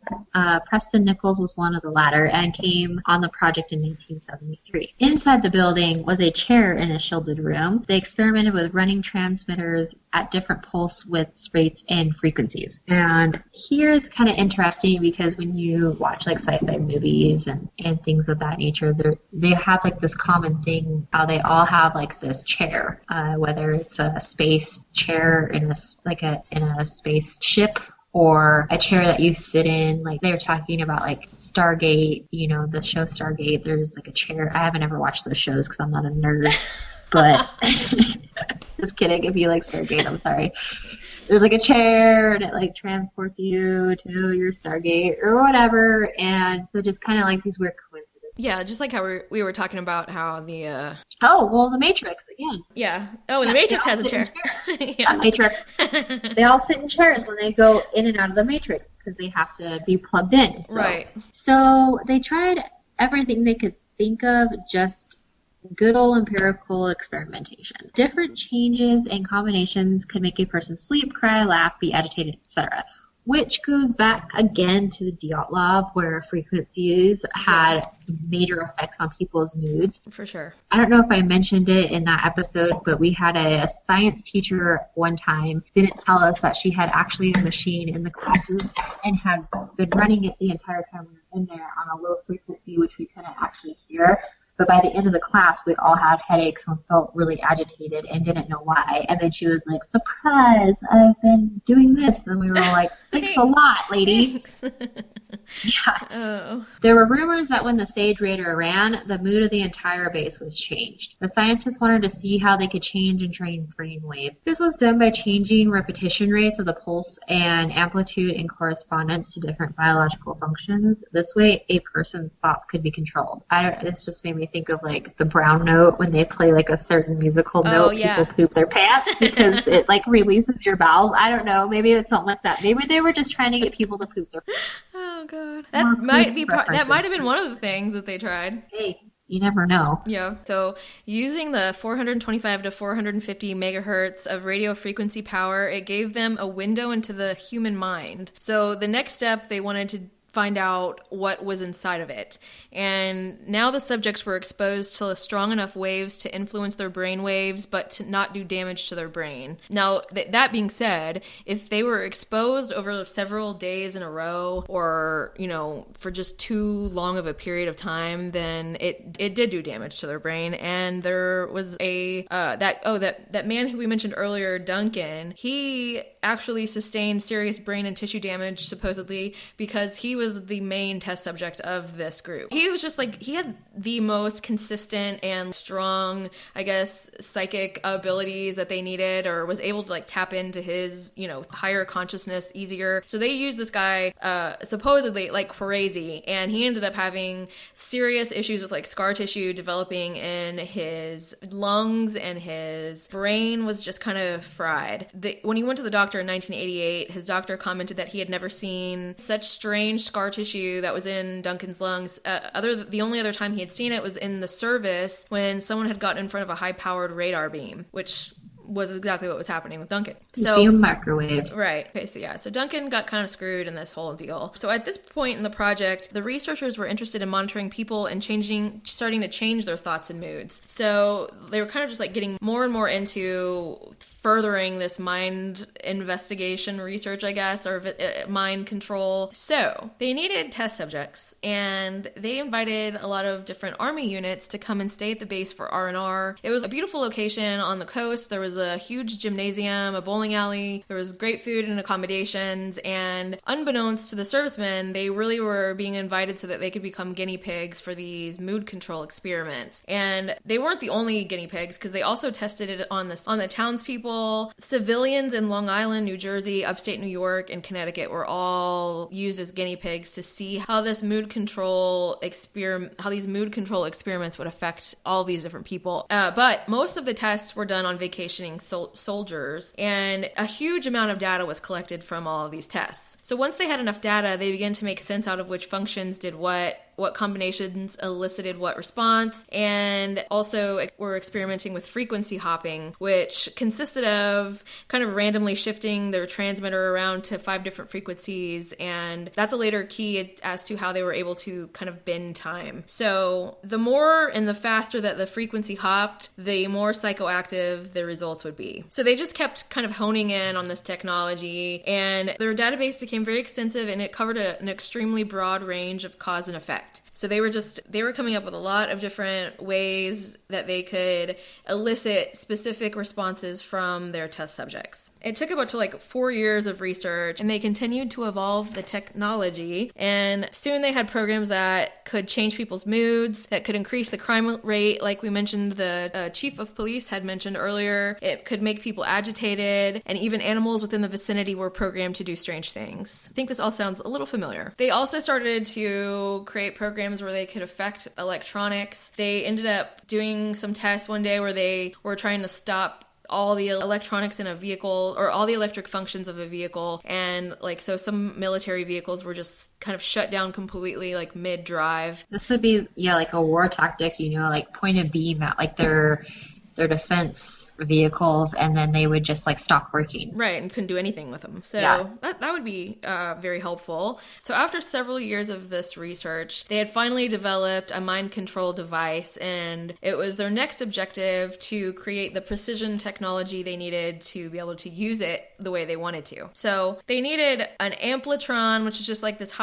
Preston Nichols was one of the latter and came on the project in 1973. Inside the building was a chair in a shielded room. They experimented with running transmitters at different pulse widths, rates, and frequencies. And here's kind of interesting because when you watch like sci-fi movies and things of that nature, they have like this common thing how they all have like this chair, whether it's a space chair in a spaceship or a chair that you sit in. Like they were talking about like Stargate, you know, the show Stargate. There's like a chair. I haven't ever watched those shows because I'm not a nerd, but just kidding. If you like Stargate, I'm sorry. There's like a chair and it like transports you to your Stargate or whatever, and they're just kind of like these weird coincidences. Yeah, just like how we were talking about how the the Matrix again. Yeah. Oh, and the Matrix has a chair. Yeah, Matrix. They all sit in chairs when they go in and out of the Matrix because they have to be plugged in. So. Right. So they tried everything they could think of, just good old empirical experimentation. Different changes and combinations could make a person sleep, cry, laugh, be agitated, etc. Which goes back again to the Dyatlov, where frequencies had major effects on people's moods. For sure. I don't know if I mentioned it in that episode, but we had a science teacher one time didn't tell us that she had actually a machine in the classroom and had been running it the entire time we were in there on a low frequency, which we couldn't actually hear. But by the end of the class, we all had headaches and felt really agitated and didn't know why. And then she was like, surprise, I've been doing this. And we were all like, thanks a lot, lady. Yeah. Oh. There were rumors that when the Sage Raider ran, the mood of the entire base was changed. The scientists wanted to see how they could change and train brain waves. This was done by changing repetition rates of the pulse and amplitude in correspondence to different biological functions. This way, a person's thoughts could be controlled. This just made me think of like the brown note when they play like a certain musical note, people poop their pants because it like releases your bowels. I don't know. Maybe it's something like that. Maybe they were just trying to get people to poop their pants. Oh god, that might have been one of the things that they tried. Hey, you never know. Yeah. So using the 425 to 450 megahertz of radio frequency power, it gave them a window into the human mind. So the next step, they wanted to find out what was inside of it. And now the subjects were exposed to strong enough waves to influence their brain waves, but to not do damage to their brain. Now, that being said, if they were exposed over several days in a row or, you know, for just too long of a period of time, then it did do damage to their brain. And there was that man who we mentioned earlier, Duncan, he actually sustained serious brain and tissue damage, supposedly, because he was the main test subject of this group. He was just like, he had the most consistent and strong, I guess, psychic abilities that they needed, or was able to like tap into his, you know, higher consciousness easier. So they used this guy supposedly like crazy, and he ended up having serious issues with like scar tissue developing in his lungs, and his brain was just kind of fried. When he went to the doctor in 1988, his doctor commented that he had never seen such strange scar tissue that was in Duncan's lungs. The only other time he had seen it was in the service when someone had gotten in front of a high-powered radar beam, which was exactly what was happening with Duncan. He's being microwaved. Right. Okay, so Duncan got kind of screwed in this whole deal. So at this point in the project, the researchers were interested in monitoring people and starting to change their thoughts and moods. So they were kind of just like getting more and more into furthering this mind investigation research, I guess, or mind control. So they needed test subjects, and they invited a lot of different Army units to come and stay at the base for R&R. It was a beautiful location on the coast. There was a huge gymnasium, a bowling alley. There was great food and accommodations, and unbeknownst to the servicemen, they really were being invited so that they could become guinea pigs for these mood control experiments. And they weren't the only guinea pigs, because they also tested it on the townspeople. Civilians in Long Island, New Jersey, upstate New York, and Connecticut were all used as guinea pigs to see how these mood control experiments would affect all these different people. But most of the tests were done on vacationing soldiers, and a huge amount of data was collected from all of these tests. So once they had enough data, they began to make sense out of which functions did what combinations elicited what response, and also were experimenting with frequency hopping, which consisted of kind of randomly shifting their transmitter around to 5 different frequencies, and that's a later key as to how they were able to kind of bend time. So the more and the faster that the frequency hopped, the more psychoactive the results would be. So they just kept kind of honing in on this technology, and their database became very extensive, and it covered an extremely broad range of cause and effect. So they were coming up with a lot of different ways that they could elicit specific responses from their test subjects. It took about 4 years of research, and they continued to evolve the technology, and soon they had programs that could change people's moods, that could increase the crime rate, like we mentioned, the chief of police had mentioned earlier. It could make people agitated, and even animals within the vicinity were programmed to do strange things. I think this all sounds a little familiar. They also started to create programs where they could affect electronics. They ended up doing some tests one day where they were trying to stop all the electronics in a vehicle, or all the electric functions of a vehicle, and so some military vehicles were just kind of shut down completely mid-drive. This would be a war tactic, point a beam at their defense vehicles, and then they would just stop working. Right, and couldn't do anything with them. So that would be very helpful. So after several years of this research, they had finally developed a mind control device, and it was their next objective to create the precision technology they needed to be able to use it the way they wanted to. So they needed an amplitron, which is just this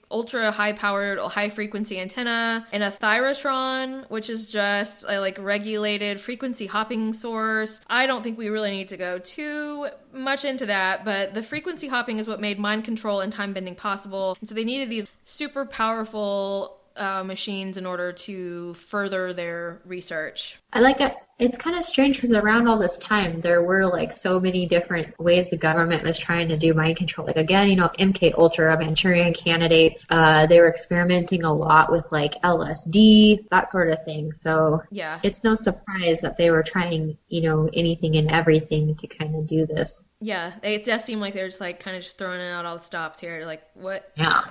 ultra high powered, high frequency antenna, and a thyrotron, which is just a regulated frequency hopping source. I don't think we really need to go too much into that, but the frequency hopping is what made mind control and time bending possible. And so they needed these super powerful machines in order to further their research. I like it. It's kind of strange because around all this time, there were so many different ways the government was trying to do mind control. Again, MK Ultra, Manchurian candidates, they were experimenting a lot with LSD, that sort of thing. So yeah, it's no surprise that they were trying, anything and everything to kind of do this. Yeah, it does seem like they're just kind of just throwing out all the stops here. What? Yeah.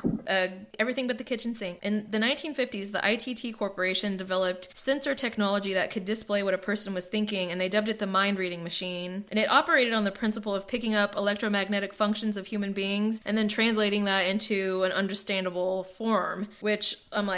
Everything but the kitchen sink. In the 1950s, the ITT Corporation developed sensor technology that could display what a person was thinking, and they dubbed it the mind reading machine. And it operated on the principle of picking up electromagnetic functions of human beings and then translating that into an understandable form, which I'm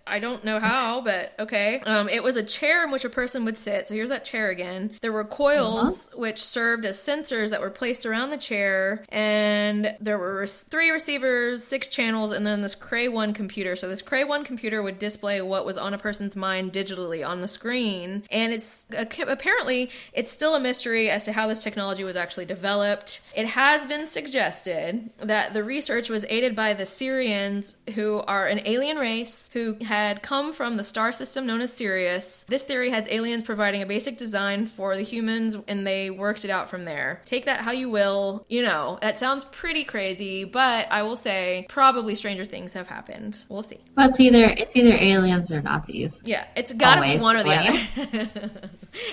I don't know how, but okay. It was a chair in which a person would sit. So here's that chair again. There were coils which served as sensors that were placed around the chair, and there were 3 receivers, 6 channels, and then this Cray 1 computer. So this Cray 1 computer would display what was on a person's mind digitally on the screen. And it's apparently it's still a mystery as to how this technology was actually developed. It has been suggested that the research was aided by the Syrians, who are an alien race who had come from the star system known as Sirius. This theory has aliens providing a basic design for the humans, and they worked it out from there. Take that how you will. That sounds pretty crazy, but I will say probably stranger things have happened. We'll see. Well, it's either aliens or Nazis. Yeah, it's gotta be one or the other.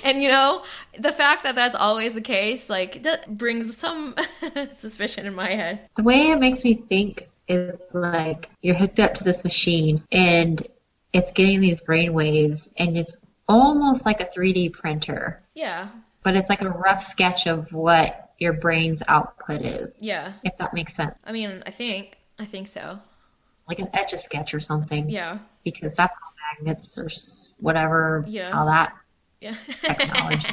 And the fact that that's always the case, that brings some suspicion in my head. The way it makes me think is you're hooked up to this machine and it's getting these brain waves, and it's almost like a 3D printer. Yeah. but it's like a rough sketch of what your brain's output is. Yeah. If that makes sense. I mean, I think so. Like an Etch-a-Sketch or something. Yeah. Because that's how magnets or whatever, how that Yeah. technology.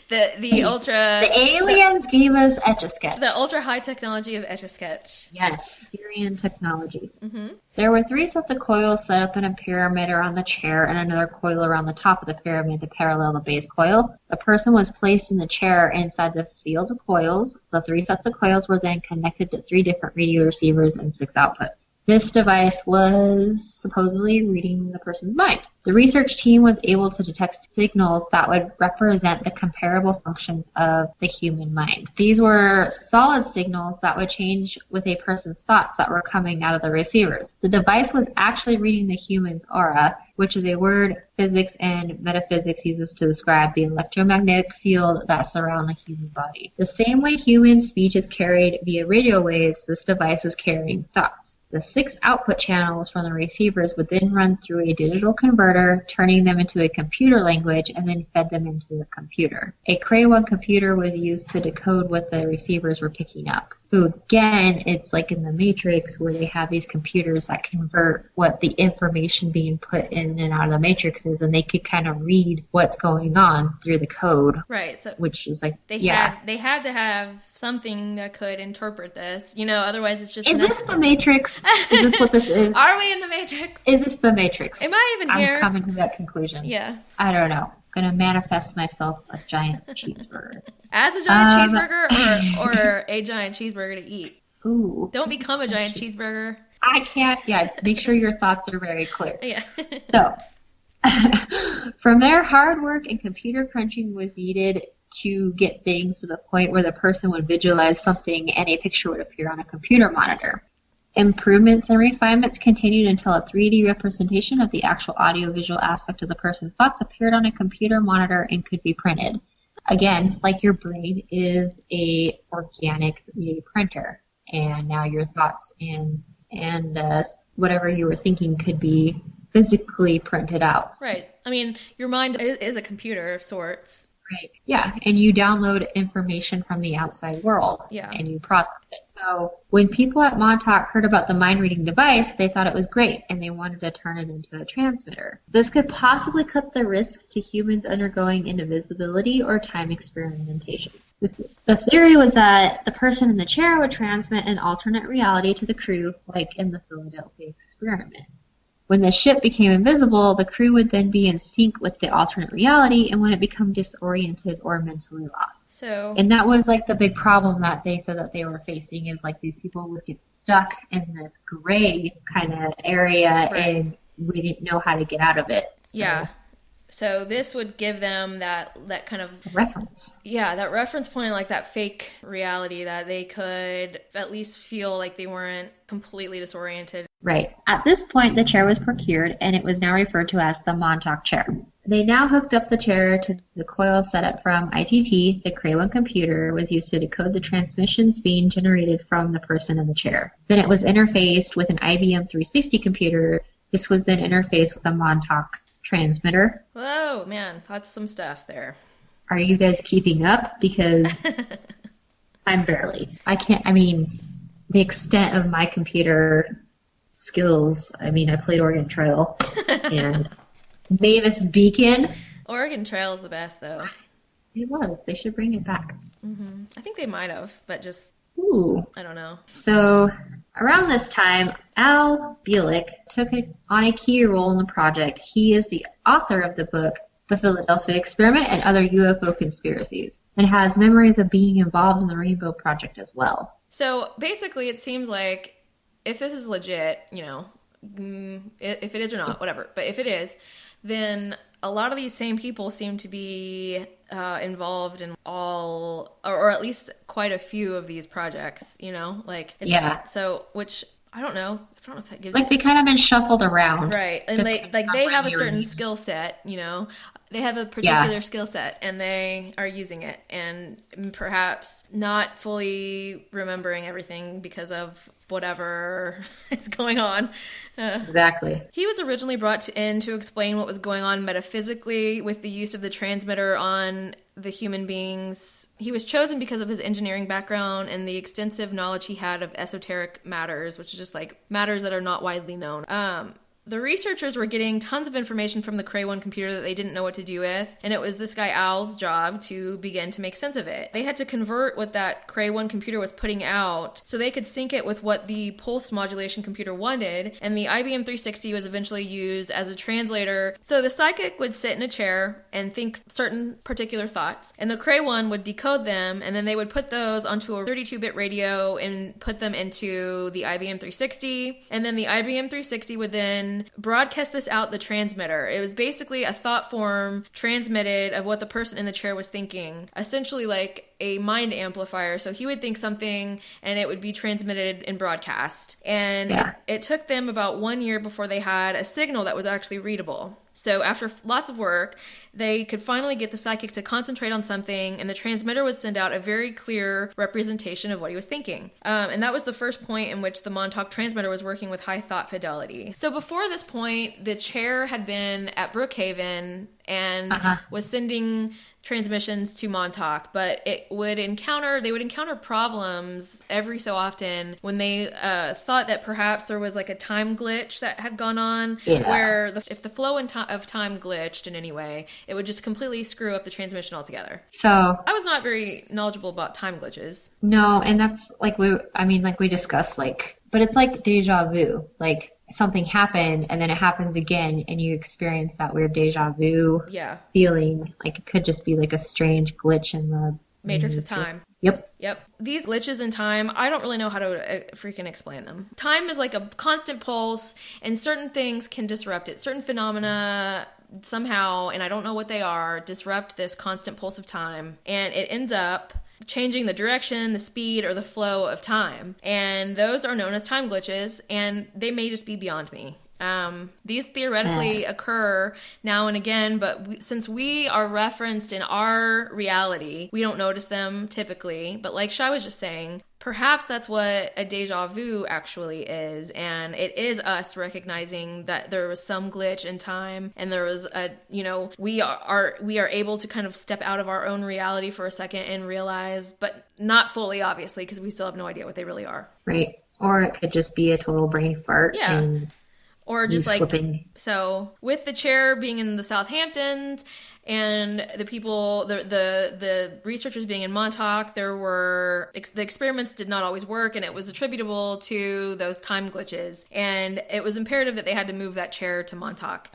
the ultra... The aliens gave us Etch-a-Sketch. The ultra high technology of Etch-a-Sketch. Yes, Syrian technology. Mm-hmm. There were 3 sets of coils set up in a pyramid around the chair and another coil around the top of the pyramid to parallel the base coil. The person was placed in the chair inside the field of coils. The 3 sets of coils were then connected to 3 different radio receivers and 6 outputs. This device was supposedly reading the person's mind. The research team was able to detect signals that would represent the comparable functions of the human mind. These were solid signals that would change with a person's thoughts that were coming out of the receivers. The device was actually reading the human's aura, which is a word physics and metaphysics uses to describe the electromagnetic field that surrounds the human body. The same way human speech is carried via radio waves, this device was carrying thoughts. The 6 output channels from the receivers would then run through a digital converter, turning them into a computer language, and then fed them into the computer. A Cray 1 computer was used to decode what the receivers were picking up. So again, it's like in the Matrix where they have these computers that convert what the information being put in and out of the Matrix is, and they could kind of read what's going on through the code. Right. So which is like, they had to have something that could interpret this. Otherwise it's just... Is this the Matrix? Is this what this is? Are we in the Matrix? Is this the Matrix? Am I even here? I'm coming to that conclusion. Yeah. I don't know. I'm going to manifest myself a giant cheeseburger. As a giant cheeseburger or a giant cheeseburger to eat? Ooh. Don't become a giant cheeseburger. I can't. Yeah, make sure your thoughts are very clear. Yeah. So, from there, hard work and computer crunching was needed to get things to the point where the person would visualize something and a picture would appear on a computer monitor. Improvements and refinements continued until a 3D representation of the actual audiovisual aspect of the person's thoughts appeared on a computer monitor and could be printed. Again, like your brain is a organic 3D printer, and now your thoughts and whatever you were thinking could be physically printed out. Right. I mean, your mind is a computer of sorts. Right. Yeah, and you download information from the outside world, and you process it. So when people at Montauk heard about the mind-reading device, they thought it was great, and they wanted to turn it into a transmitter. This could possibly cut the risks to humans undergoing invisibility or time experimentation. The theory was that the person in the chair would transmit an alternate reality to the crew, like in the Philadelphia experiment. When the ship became invisible, the crew would then be in sync with the alternate reality and wouldn't become disoriented or mentally lost. And that was like the big problem that they said that they were facing is like these people would get stuck in this gray kind of area and we didn't know how to get out of it. So this would give them that kind of reference. Yeah, that reference point, like that fake reality that they could at least feel like they weren't completely disoriented. Right. At this point, the chair was procured, and it was now referred to as the Montauk chair. They now hooked up the chair to the coil setup from ITT. The Cray 1 computer was used to decode the transmissions being generated from the person in the chair. Then it was interfaced with an IBM 360 computer. This was then interfaced with a Montauk transmitter. Whoa, man, that's some stuff there. Are you guys keeping up? Because I'm barely. The extent of my computer skills, I played Oregon Trail and Mavis Beacon. Oregon Trail is the best, though. It was. They should bring it back. Mm-hmm. I think they might have, but just... Ooh. I don't know. So, around this time, Al Bielek took on a key role in the project. He is the author of the book, The Philadelphia Experiment and Other UFO Conspiracies, and has memories of being involved in the Rainbow Project as well. So, basically, it seems like if this is legit, if it is or not, whatever, but if it is, then a lot of these same people seem to be involved in all, or at least quite a few of these projects, So, which, I don't know if that gives... they kind of been shuffled around. Right, and they have a certain skill set, They have a particular skill set, and they are using it, and perhaps not fully remembering everything because of whatever is going on. Exactly. He was originally brought in to explain what was going on metaphysically with the use of the transmitter on the human beings. He was chosen because of his engineering background and the extensive knowledge he had of esoteric matters, which is just like matters that are not widely known. The researchers were getting tons of information from the Cray 1 computer that they didn't know what to do with, and it was this guy Al's job to begin to make sense of it. They had to convert what that Cray 1 computer was putting out so they could sync it with what the pulse modulation computer wanted, and the IBM 360 was eventually used as a translator. So the psychic would sit in a chair and think certain particular thoughts, and the Cray 1 would decode them, and then they would put those onto a 32-bit radio and put them into the IBM 360, and then the IBM 360 would then broadcast this out the transmitter. It was basically a thought form transmitted of what the person in the chair was thinking, essentially like a mind amplifier. So he would think something and it would be transmitted in broadcast. And it took them about 1 year before they had a signal that was actually readable. So after lots of work, they could finally get the psychic to concentrate on something, and the transmitter would send out a very clear representation of what he was thinking. And that was the first point in which the Montauk transmitter was working with high thought fidelity. So before this point, the chair had been at Brookhaven and was sending transmissions to Montauk, but they would encounter problems every so often when they thought that perhaps there was like a time glitch that had gone on, where if the flow of time glitched in any way, it would just completely screw up the transmission altogether. So I was not very knowledgeable about time glitches. No, and that's like we discussed, like, but it's like deja vu, like something happened and then it happens again and you experience that weird deja vu feeling. Like it could just be like a strange glitch in the matrix of time. Yep. These glitches in time, I don't really know how to freaking explain them. Time is like a constant pulse, and certain things can disrupt it. Certain phenomena somehow, and I don't know what they are, disrupt this constant pulse of time, and it ends up changing the direction, the speed, or the flow of time. And those are known as time glitches, and they may just be beyond me. These theoretically occur now and again, but since we are referenced in our reality, we don't notice them typically. But like Shai was just saying, perhaps that's what a deja vu actually is, and it is us recognizing that there was some glitch in time, and there was we are able to kind of step out of our own reality for a second and realize, but not fully, obviously, because we still have no idea what they really are. Right. Or it could just be a total brain fart. Yeah. Or just like slipping. So with the chair being in the Southamptons and the people, the researchers being in Montauk, the experiments did not always work, and it was attributable to those time glitches. And it was imperative that they had to move that chair to Montauk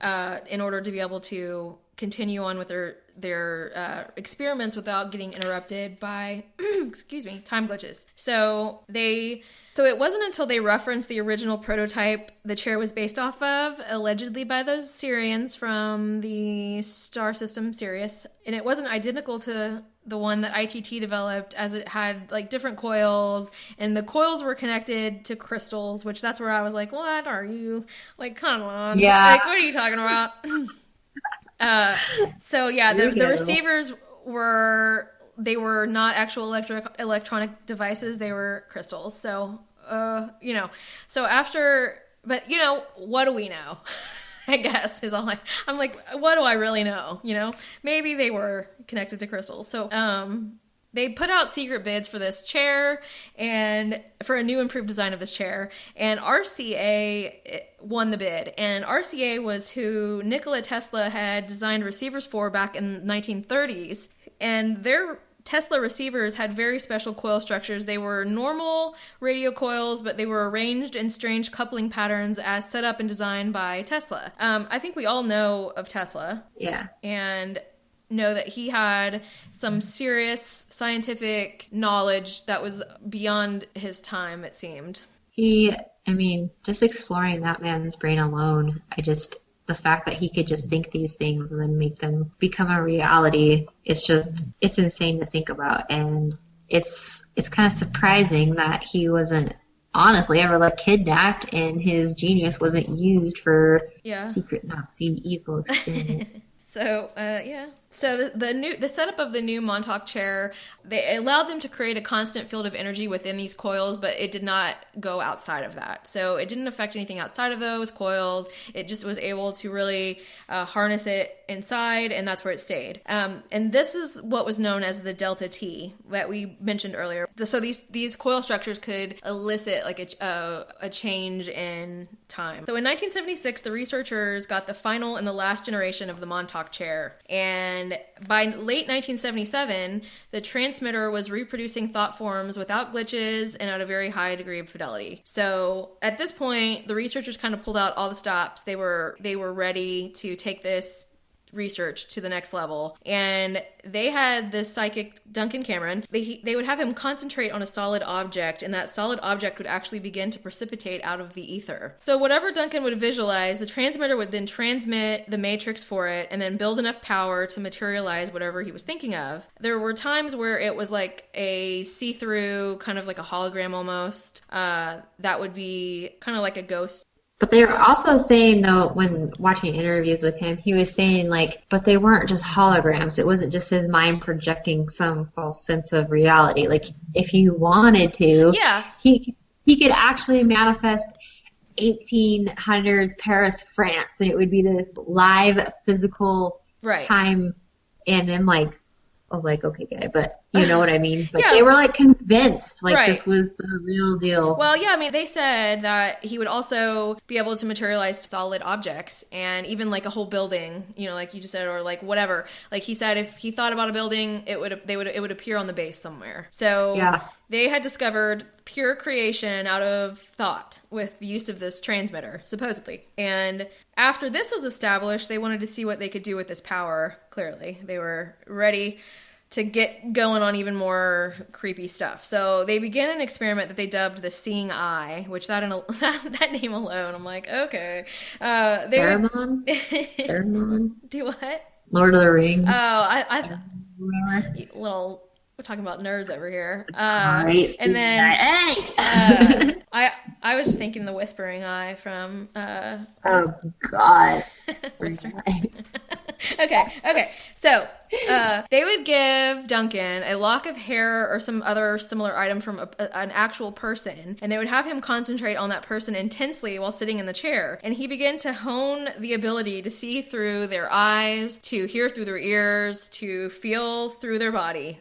in order to be able to continue on with their experiments without getting interrupted by time glitches. So it wasn't until they referenced the original prototype the chair was based off of, allegedly by those Syrians from the star system Sirius, and it wasn't identical to the one that ITT developed, as it had like different coils, and the coils were connected to crystals, which that's where I was like, what are you, like, come on, like, what are you talking about? The receivers were not actual electronic devices, they were crystals. So what do we know? I guess is all I'm like, what do I really know? Maybe they were connected to crystals. So they put out secret bids for this chair and for a new improved design of this chair, and RCA won the bid. And RCA was who Nikola Tesla had designed receivers for back in the 1930s, and their Tesla receivers had very special coil structures. They were normal radio coils, but they were arranged in strange coupling patterns as set up and designed by Tesla. I think we all know of Tesla. Yeah. And know that he had some serious scientific knowledge that was beyond his time, it seemed. Just exploring that man's brain alone, the fact that he could just think these things and then make them become a reality, it's insane to think about. And it's kind of surprising that he wasn't honestly ever kidnapped and his genius wasn't used for secret Nazi evil experiments. So, So the setup of the new Montauk chair, they allowed them to create a constant field of energy within these coils, but it did not go outside of that. So it didn't affect anything outside of those coils. It just was able to really harness it inside, and that's where it stayed. And this is what was known as the delta T that we mentioned earlier. So these coil structures could elicit like a change in time. So in 1976, the researchers got the final and the last generation of the Montauk chair, and by late 1977, the transmitter was reproducing thought forms without glitches and at a very high degree of fidelity. So at this point, the researchers kind of pulled out all the stops. They were ready to take this research to the next level, and they had this psychic Duncan Cameron. They would have him concentrate on a solid object, and that solid object would actually begin to precipitate out of the ether. So whatever Duncan would visualize, the transmitter would then transmit the matrix for it and then build enough power to materialize whatever he was thinking of. There were times where it was like a see-through, kind of like a hologram almost, that would be kind of like a ghost. But they were also saying, though, when watching interviews with him, he was saying, like, but they weren't just holograms. It wasn't just his mind projecting some false sense of reality. Like, if he wanted to, he could actually manifest 1800s Paris, France, and it would be this live physical time. And I'm like, okay, guy, but you know what I mean? But they were like convinced this was the real deal. Well, yeah, I mean, they said that he would also be able to materialize solid objects and even like a whole building, you know, like you just said, or like whatever. Like he said, if he thought about a building, it would appear on the base somewhere. So they had discovered pure creation out of thought with the use of this transmitter, supposedly. And after this was established, they wanted to see what they could do with this power. Clearly, they were ready to get going on even more creepy stuff. So they began an experiment that they dubbed the Seeing Eye, which that name alone, I'm like, okay. Saruman? Do what? Lord of the Rings. Oh, we're talking about nerds over here. And then I was just thinking the Whispering Eye from oh God. Okay. So they would give Duncan a lock of hair or some other similar item from an actual person, and they would have him concentrate on that person intensely while sitting in the chair. And he began to hone the ability to see through their eyes, to hear through their ears, to feel through their body,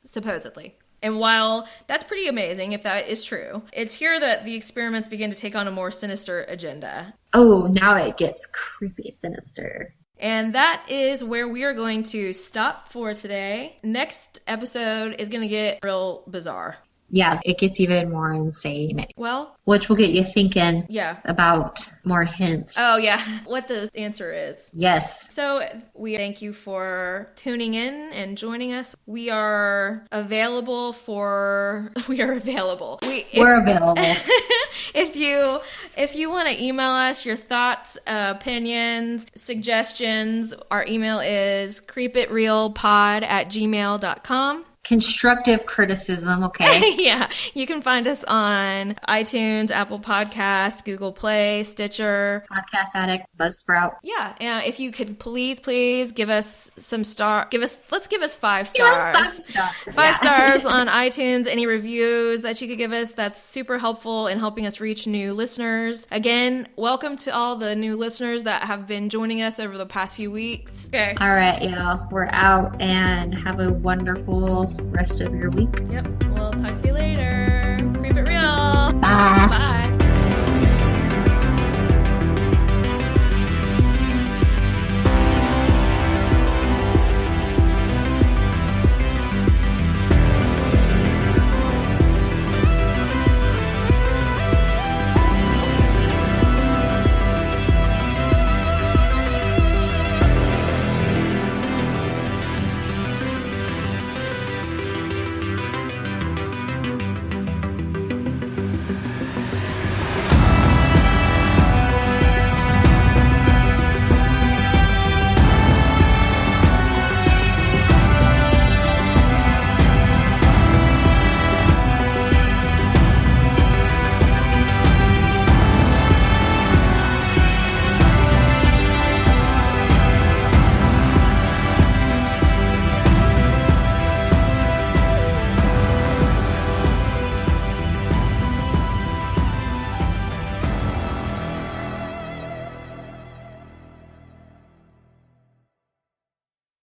supposedly. And while that's pretty amazing, if that is true, it's here that the experiments begin to take on a more sinister agenda. Oh, now it gets creepy sinister. And that is where we are going to stop for today. Next episode is going to get real bizarre. Yeah, it gets even more insane. Well, which will get you thinking yeah, about more hints. Oh, yeah, what the answer is. Yes. So we thank you for tuning in and joining us. We are available. We're available. If you want to email us your thoughts, opinions, suggestions, our email is creepitrealpod@gmail.com. Constructive criticism, okay? Yeah. You can find us on iTunes, Apple Podcasts, Google Play, Stitcher, Podcast Addict, Buzzsprout. Yeah. And if you could please give us some let's give us 5 stars. 5 stars on iTunes. Any reviews that you could give us, that's super helpful in helping us reach new listeners. Again, welcome to all the new listeners that have been joining us over the past few weeks. Okay. All right, y'all. We're out, and have a wonderful rest of your week. Yep. We'll talk to you later. Creep it real. Bye. Bye.